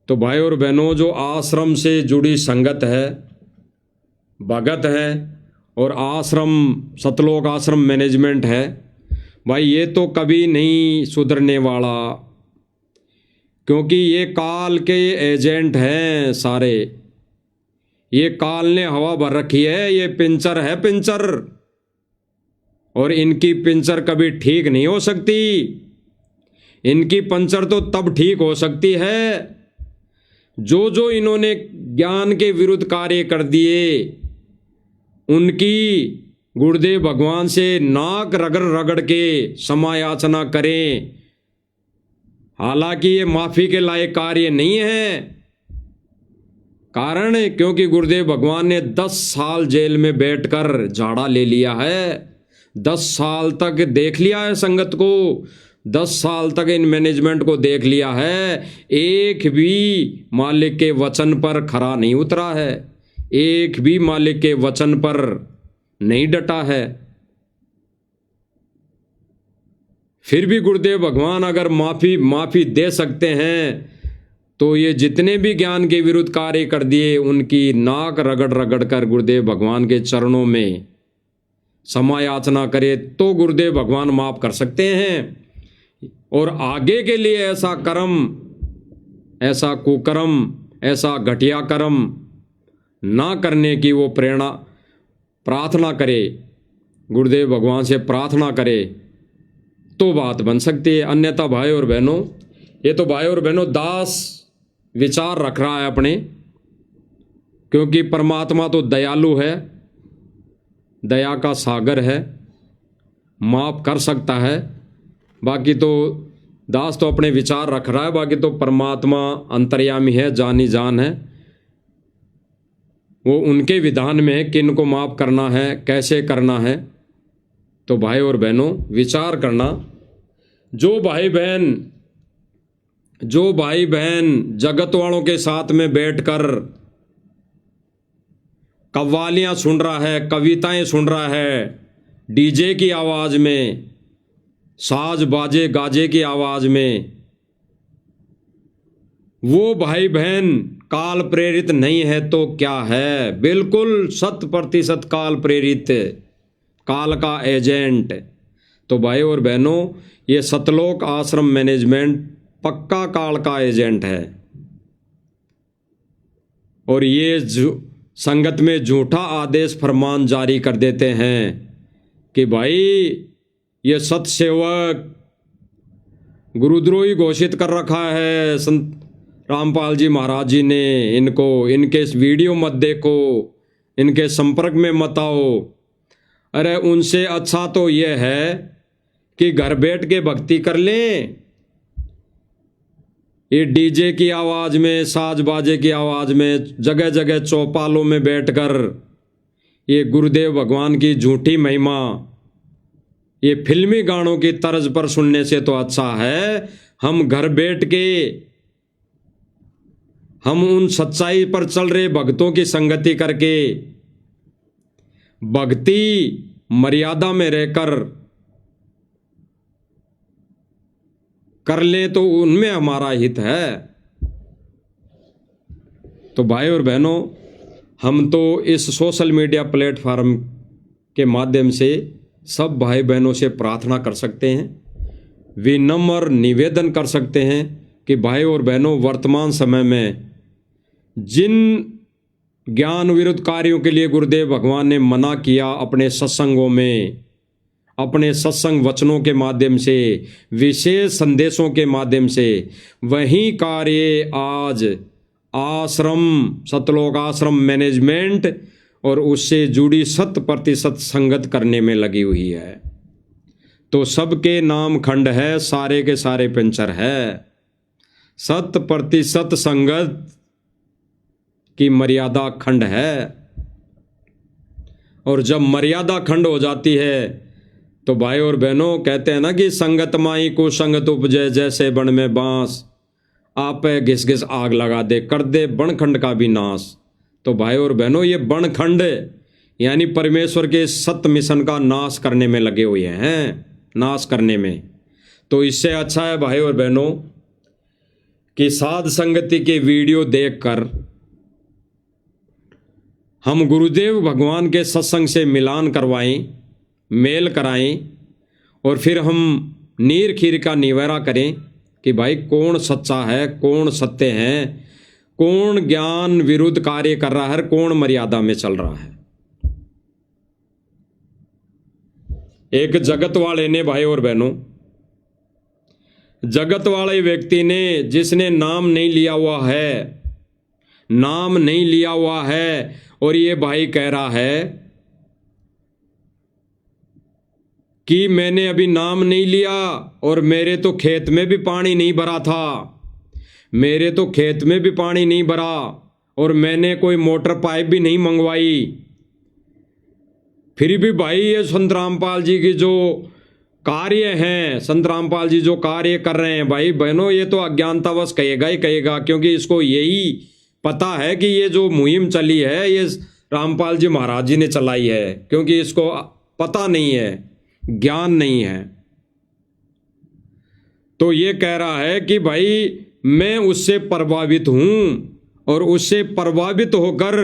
तो भाई और बहनों, जो आश्रम से जुड़ी संगत है, भगत है और आश्रम सतलोक आश्रम मैनेजमेंट है, भाई ये तो कभी नहीं सुधरने वाला, क्योंकि ये काल के एजेंट हैं सारे। ये काल ने हवा भर रखी है, ये पिंचर है पिंचर, और इनकी पिंचर कभी ठीक नहीं हो सकती। इनकी पंचर तो तब ठीक हो सकती है जो जो इन्होंने ज्ञान के विरुद्ध कार्य कर दिए, उनकी गुरुदेव भगवान से नाक रगड़ रगड़ के क्षमा याचना करें। हालांकि ये माफी के लायक कार्य नहीं है, कारण क्योंकि गुरुदेव भगवान ने 10 साल जेल में बैठकर झाड़ा ले लिया है, 10 साल तक देख लिया है संगत को, 10 साल तक इन मैनेजमेंट को देख लिया है। एक भी मालिक के वचन पर खरा नहीं उतरा है, एक भी मालिक के वचन पर नहीं डटा है। फिर भी गुरुदेव भगवान अगर माफी दे सकते हैं, तो ये जितने भी ज्ञान के विरुद्ध कार्य कर दिए, उनकी नाक रगड़ रगड़ कर गुरुदेव भगवान के चरणों में क्षमा याचना करे तो गुरुदेव भगवान माफ कर सकते हैं। और आगे के लिए ऐसा कर्म, ऐसा कुकर्म, ऐसा घटिया कर्म ना करने की वो प्रेरणा प्रार्थना करे, गुरुदेव भगवान से प्रार्थना करे, तो बात बन सकती है। अन्यथा भाई और बहनों, ये तो भाई और बहनों दास विचार रख रहा है अपने, क्योंकि परमात्मा तो दयालु है, दया का सागर है, माफ कर सकता है। बाकी तो दास तो अपने विचार रख रहा है, बाकी तो परमात्मा अंतर्यामी है, जानी जान है, वो उनके विधान में है किन को माफ करना है, कैसे करना है। तो भाई और बहनों विचार करना, जो भाई बहन जगत वालों के साथ में बैठकर कव्वालियां सुन रहा है, कविताएं सुन रहा है, डीजे की आवाज में, साज बाजे गाजे की आवाज में, वो भाई बहन काल प्रेरित नहीं है तो क्या है? बिल्कुल 100% काल प्रेरित, काल का एजेंट। तो भाई और बहनों, ये सतलोक आश्रम मैनेजमेंट पक्का काल का एजेंट है। और ये संगत में झूठा आदेश फरमान जारी कर देते हैं कि भाई ये सतसेवक गुरुद्रोही घोषित कर रखा है संत रामपाल जी महाराज जी ने, इनको इनके इस वीडियो मत देखो, इनके संपर्क में मत आओ। अरे उनसे अच्छा तो ये है कि घर बैठ के भक्ति कर लें। ये डीजे की आवाज में, साज बाजे की आवाज में, जगह जगह चौपालों में बैठकर ये गुरुदेव भगवान की झूठी महिमा ये फिल्मी गानों की तर्ज पर सुनने से तो अच्छा है हम घर बैठ के हम उन सच्चाई पर चल रहे भक्तों की संगति करके भक्ति मर्यादा में रहकर कर ले तो उनमें हमारा हित है। तो भाई और बहनों, हम तो इस सोशल मीडिया प्लेटफॉर्म के माध्यम से सब भाई बहनों से प्रार्थना कर सकते हैं, विनम्र निवेदन कर सकते हैं कि भाई और बहनों, वर्तमान समय में जिन ज्ञान विरुद्ध कार्यों के लिए गुरुदेव भगवान ने मना किया अपने सत्संगों में, अपने सत्संग वचनों के माध्यम से, विशेष संदेशों के माध्यम से, वही कार्य आज आश्रम, सतलोक आश्रम मैनेजमेंट और उससे जुड़ी 100% संगत करने में लगी हुई है। तो सबके नाम खंड है, सारे के सारे पंचर है। 100% संगत की मर्यादा खंड है। और जब मर्यादा खंड हो जाती है तो भाई और बहनों, कहते हैं ना कि संगत माई को संगत उपजे, जैसे बन में बांस, आप घिस घिस आग लगा दे, कर दे बनखंड का भी नाश। तो भाई और बहनों, ये बनखंड यानी परमेश्वर के सत्य मिशन का नाश करने में लगे हुए हैं, नाश करने में। तो इससे अच्छा है भाई और बहनों कि साध संगति के वीडियो देखकर हम गुरुदेव भगवान के सत्संग से मिलान करवाएं, मेल कराएं, और फिर हम नीर खीर का निवारा करें कि भाई कौन सच्चा है, कौन सत्य है, कौन ज्ञान विरुद्ध कार्य कर रहा है, कौन मर्यादा में चल रहा है। एक जगत वाले ने, भाई और बहनों, जगत वाले व्यक्ति ने, जिसने नाम नहीं लिया हुआ है, नाम नहीं लिया हुआ है, और ये भाई कह रहा है कि मैंने अभी नाम नहीं लिया और मेरे तो खेत में भी पानी नहीं भरा था, मेरे तो खेत में भी पानी नहीं भरा, और मैंने कोई मोटर पाइप भी नहीं मंगवाई। फिर भी भाई ये संत रामपाल जी की जो कार्य हैं, संत रामपाल जी जो कार्य कर रहे हैं, भाई बहनों, ये तो अज्ञानतावश कहेगा ही कहेगा, क्योंकि इसको यही पता है कि ये जो मुहिम चली है ये रामपाल जी महाराज जी ने चलाई है, क्योंकि इसको पता नहीं है, ज्ञान नहीं है। तो ये कह रहा है कि भाई मैं उससे प्रभावित हूं, और उससे प्रभावित होकर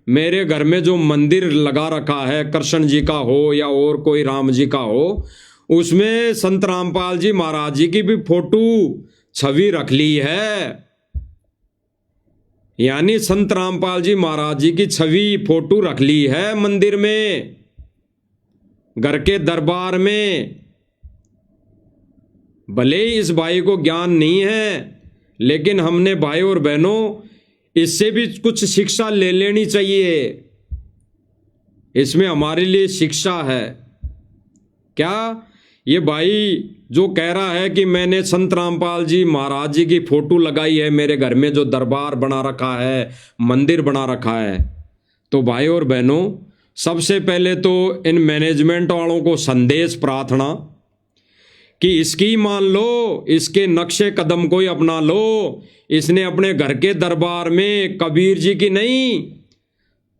मेरे घर में जो मंदिर लगा रखा है, कृष्ण जी का हो या और कोई राम जी का हो, उसमें संत रामपाल जी महाराज जी की भी फोटो छवि रख ली है। यानी संत रामपाल जी महाराज जी की छवि फोटो रख ली है मंदिर में, घर के दरबार में। भले ही इस भाई को ज्ञान नहीं है, लेकिन हमने भाई और बहनों इससे भी कुछ शिक्षा ले लेनी चाहिए। इसमें हमारे लिए शिक्षा है। क्या? ये भाई जो कह रहा है कि मैंने संत रामपाल जी महाराज जी की फोटो लगाई है मेरे घर में, जो दरबार बना रखा है, मंदिर बना रखा है, तो भाई और बहनों, सबसे पहले तो इन मैनेजमेंट वालों को संदेश प्रार्थना कि इसकी मान लो, इसके नक्शे कदम को ही अपना लो। इसने अपने घर के दरबार में कबीर जी की नहीं,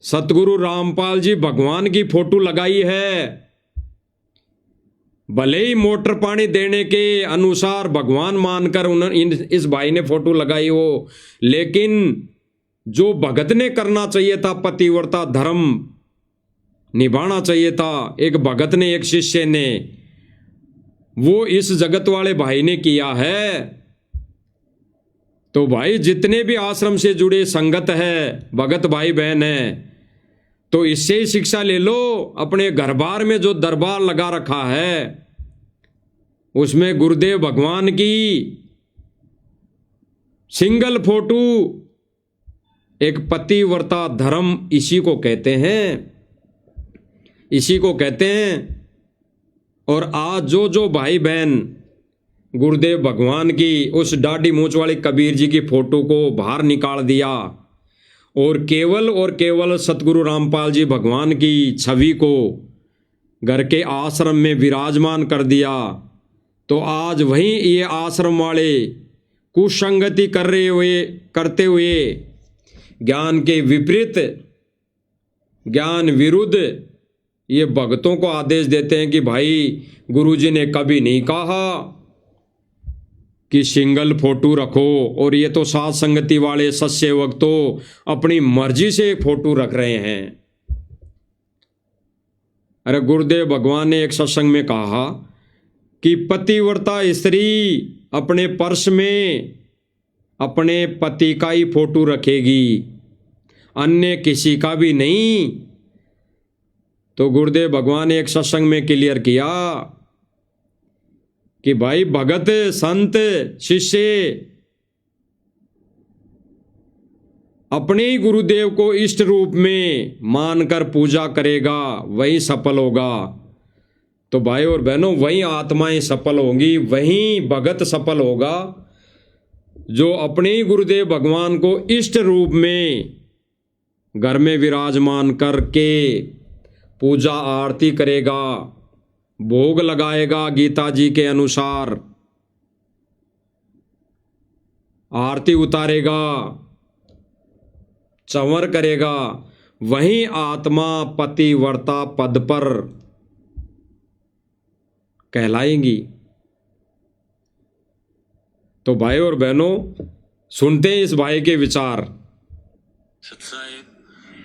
सतगुरु रामपाल जी भगवान की फोटो लगाई है। भले ही मोटर पानी देने के अनुसार भगवान मानकर इस भाई ने फोटो लगाई हो, लेकिन जो भगत ने करना चाहिए था, पतिव्रता धर्म निभाना चाहिए था, एक भगत ने, एक शिष्य ने, वो इस जगत वाले भाई ने किया है। तो भाई जितने भी आश्रम से जुड़े संगत है, भगत भाई बहन है, तो इससे ही शिक्षा ले लो। अपने घर बार में जो दरबार लगा रखा है, उसमें गुरुदेव भगवान की सिंगल फोटो, एक पतिव्रता धर्म इसी को कहते हैं, इसी को कहते हैं। और आज जो भाई बहन गुरुदेव भगवान की उस दाढ़ी मूंछ वाली कबीर जी की फोटो को बाहर निकाल दिया और केवल सतगुरु रामपाल जी भगवान की छवि को घर के आश्रम में विराजमान कर दिया, तो आज वहीं ये आश्रम वाले कुसंगति करते हुए ज्ञान के विपरीत, ज्ञान विरुद्ध ये भक्तों को आदेश देते हैं कि भाई गुरुजी ने कभी नहीं कहा कि सिंगल फोटो रखो, और ये तो साथ संगति वाले सत्सेवक तो अपनी मर्जी से फोटो रख रहे हैं। अरे गुरुदेव भगवान ने एक सत्संग में कहा कि पतिव्रता स्त्री अपने पर्स में अपने पति का ही फोटो रखेगी, अन्य किसी का भी नहीं। तो गुरुदेव भगवान ने एक सत्संग में क्लियर किया कि भाई भगत संत शिष्य अपने ही गुरुदेव को इष्ट रूप में मानकर पूजा करेगा, वही सफल होगा। तो भाई और बहनों, वही आत्माएं सफल होंगी, वही भगत सफल होगा जो अपने ही गुरुदेव भगवान को इष्ट रूप में घर में विराजमान करके पूजा आरती करेगा, भोग लगाएगा, गीता जी के अनुसार आरती उतारेगा, चंवर करेगा, वही आत्मा पतिव्रता पद पर कहलाएंगी। तो भाई और बहनों, सुनते हैं इस भाई के विचार। सत्साई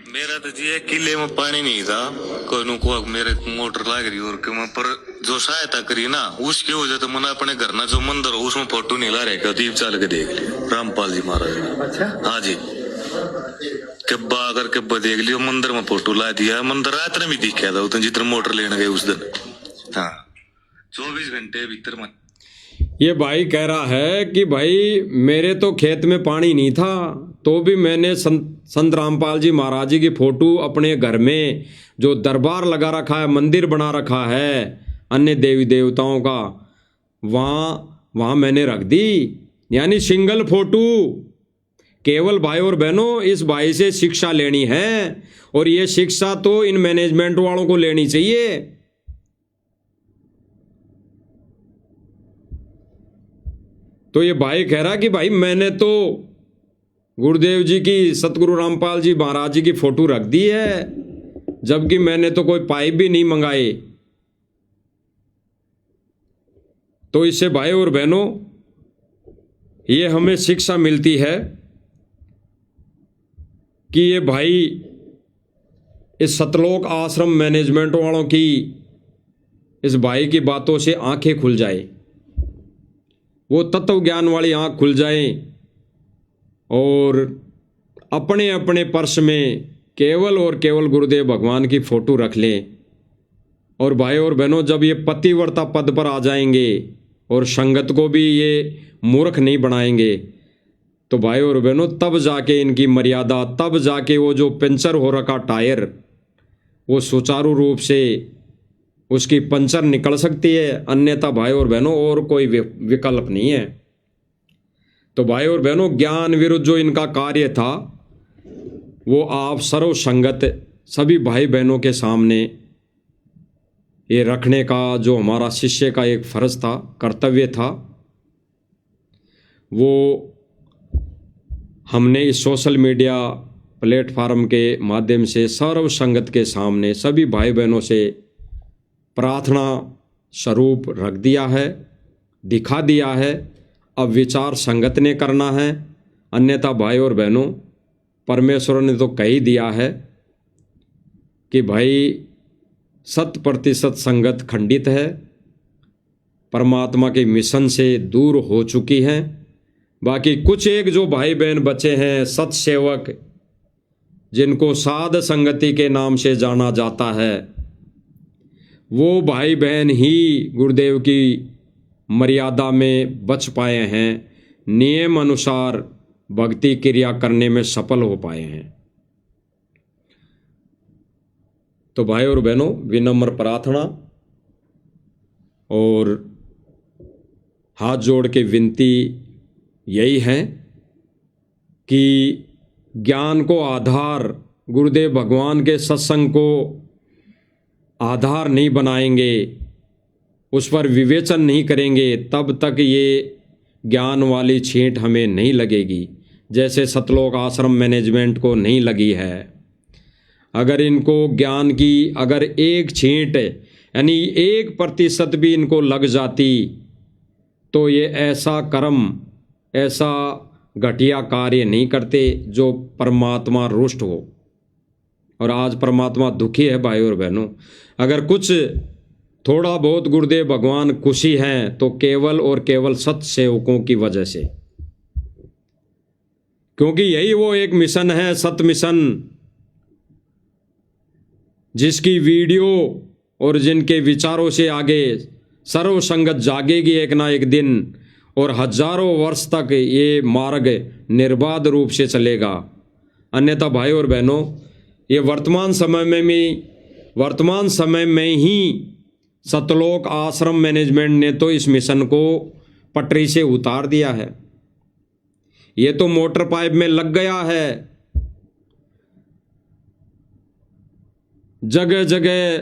मेरा तो जी किले में पानी नहीं था, कोई को मेरे मोटर लाग रही और के पर जो सहायता करी ना उसके वजह तो मैंने अपने घर ना जो मंदिर हो उसमें फोटो नहीं ला रहे, दीप चाल के देख लिया रामपाल जी महाराज ने। अच्छा हाँ जी, कब्बा अगर कब्बा देख लियो मंदिर में फोटो ला दिया, मंदिर रात में भी दिखा था उतने जितना मोटर लेने गए उस दिन। हाँ 24 घंटे भीतर में। ये भाई कह रहा है कि भाई मेरे तो खेत में पानी नहीं था, तो भी मैंने संत रामपाल जी महाराज जी की फोटो अपने घर में जो दरबार लगा रखा है, मंदिर बना रखा है अन्य देवी देवताओं का, वहाँ मैंने रख दी। यानी सिंगल फोटो। केवल भाई और बहनों, इस भाई से शिक्षा लेनी है, और ये शिक्षा तो इन मैनेजमेंट वालों को लेनी चाहिए। तो ये भाई कह रहा कि भाई मैंने तो गुरुदेव जी की, सतगुरु रामपाल जी महाराज जी की फोटो रख दी है, जबकि मैंने तो कोई पाइप भी नहीं मंगाए। तो इससे भाई और बहनों, ये हमें शिक्षा मिलती है कि ये भाई इस सतलोक आश्रम मैनेजमेंट वालों की, इस भाई की बातों से आंखें खुल जाए, वो तत्व ज्ञान वाली आंख खुल जाए, और अपने अपने पर्स में केवल और केवल गुरुदेव भगवान की फोटो रख लें। और भाई और बहनों, जब ये पतिव्रता पद पर आ जाएंगे और संगत को भी ये मूर्ख नहीं बनाएंगे, तो भाई और बहनों तब जाके इनकी मर्यादा, तब जाके वो जो पंचर हो रखा टायर, वो सुचारू रूप से उसकी पंचर निकल सकती है। अन्यथा भाई और बहनों और कोई विकल्प नहीं है। तो भाई और बहनों, ज्ञान विरुद्ध जो इनका कार्य था, वो आप सर्व संगत सभी भाई बहनों के सामने ये रखने का जो हमारा शिष्य का एक फर्ज था, कर्तव्य था, वो हमने इस सोशल मीडिया प्लेटफार्म के माध्यम से सर्व संगत के सामने सभी भाई बहनों से प्रार्थना स्वरूप रख दिया है, दिखा दिया है। अब विचार संगत ने करना है, अन्यथा भाई और बहनों, परमेश्वर ने तो कह ही दिया है कि भाई 100% संगत खंडित है, परमात्मा के मिशन से दूर हो चुकी हैं। बाकी कुछ एक जो भाई बहन बचे हैं, सत्सेवक, जिनको साध संगति के नाम से जाना जाता है, वो भाई बहन ही गुरुदेव की मर्यादा में बच पाए हैं, नियम अनुसार भक्ति क्रिया करने में सफल हो पाए हैं। तो भाई और बहनों, विनम्र प्रार्थना और हाथ जोड़ के विनती यही है कि ज्ञान को आधार, गुरुदेव भगवान के सत्संग को आधार नहीं बनाएंगे, उस पर विवेचन नहीं करेंगे, तब तक ये ज्ञान वाली छींट हमें नहीं लगेगी, जैसे सतलोक आश्रम मैनेजमेंट को नहीं लगी है। अगर इनको ज्ञान की अगर एक छींट यानी 1% भी इनको लग जाती, तो ये ऐसा कर्म, ऐसा घटिया कार्य नहीं करते जो परमात्मा रुष्ट हो। और आज परमात्मा दुखी है भाई और बहनों। अगर कुछ थोड़ा बहुत गुरुदेव भगवान खुशी हैं तो केवल और केवल सत्सेवकों की वजह से, क्योंकि यही वो एक मिशन है, सत मिशन, जिसकी वीडियो और जिनके विचारों से आगे सर्वसंगत जागेगी एक ना एक दिन, और हजारों वर्ष तक ये मार्ग निर्बाध रूप से चलेगा। अन्यथा भाई और बहनों, ये वर्तमान समय में ही सतलोक आश्रम मैनेजमेंट ने तो इस मिशन को पटरी से उतार दिया है। ये तो मोटर पाइप में लग गया है, जगह जगह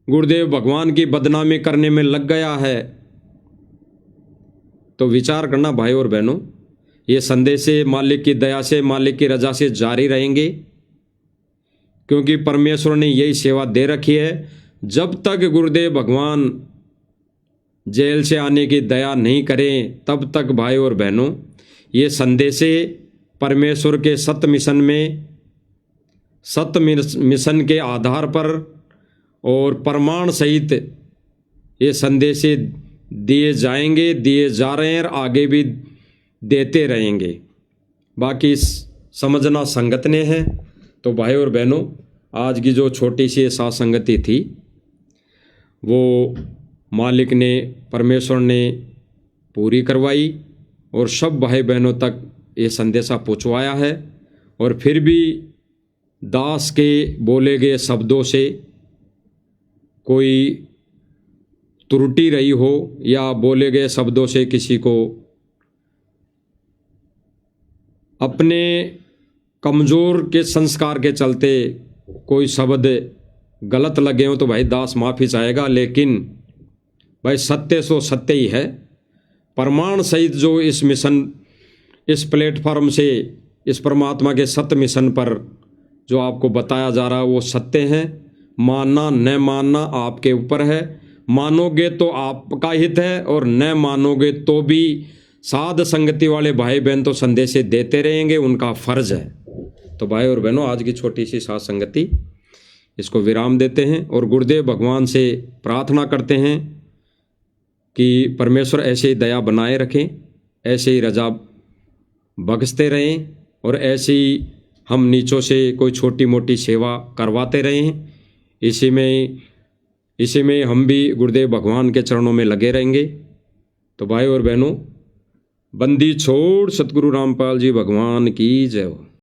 गुरुदेव भगवान की बदनामी करने में लग गया है। तो विचार करना भाई और बहनों, ये संदेश मालिक की दया से, मालिक की रजा से जारी रहेंगे, क्योंकि परमेश्वर ने यही सेवा दे रखी है। जब तक गुरुदेव भगवान जेल से आने की दया नहीं करें, तब तक भाई और बहनों ये संदेश परमेश्वर के सत्य मिशन के आधार पर और प्रमाण सहित ये संदेश दिए जाएंगे, दिए जा रहे हैं और आगे भी देते रहेंगे। बाकी समझना संगत ने है। तो भाई और बहनों, आज की जो छोटी सी साथ संगति थी वो मालिक ने, परमेश्वर ने पूरी करवाई और सब भाई बहनों तक ये संदेशा पहुँचवाया है। और फिर भी दास के बोले गए शब्दों से कोई त्रुटि रही हो या बोले गए शब्दों से किसी को अपने कमज़ोर के संस्कार के चलते कोई शब्द गलत लगे हो तो भाई दास माफ़ी चाहेगा। लेकिन भाई सत्य सो सत्य ही है। प्रमाण सहित जो इस मिशन, इस प्लेटफॉर्म से, इस परमात्मा के सत्य मिशन पर जो आपको बताया जा रहा है वो सत्य है। मानना न मानना आपके ऊपर है। मानोगे तो आपका हित है और न मानोगे तो भी साध संगति वाले भाई बहन तो संदेश देते रहेंगे, उनका फर्ज है। तो भाई और बहनों, आज की छोटी सी साध संगति इसको विराम देते हैं और गुरुदेव भगवान से प्रार्थना करते हैं कि परमेश्वर ऐसे ही दया बनाए रखें, ऐसे ही रजा बख्शते रहें और ऐसे ही हम नीचों से कोई छोटी मोटी सेवा करवाते रहें। इसी में हम भी गुरुदेव भगवान के चरणों में लगे रहेंगे। तो भाई और बहनों, बंदी छोड़ सतगुरु रामपाल जी भगवान की जय हो।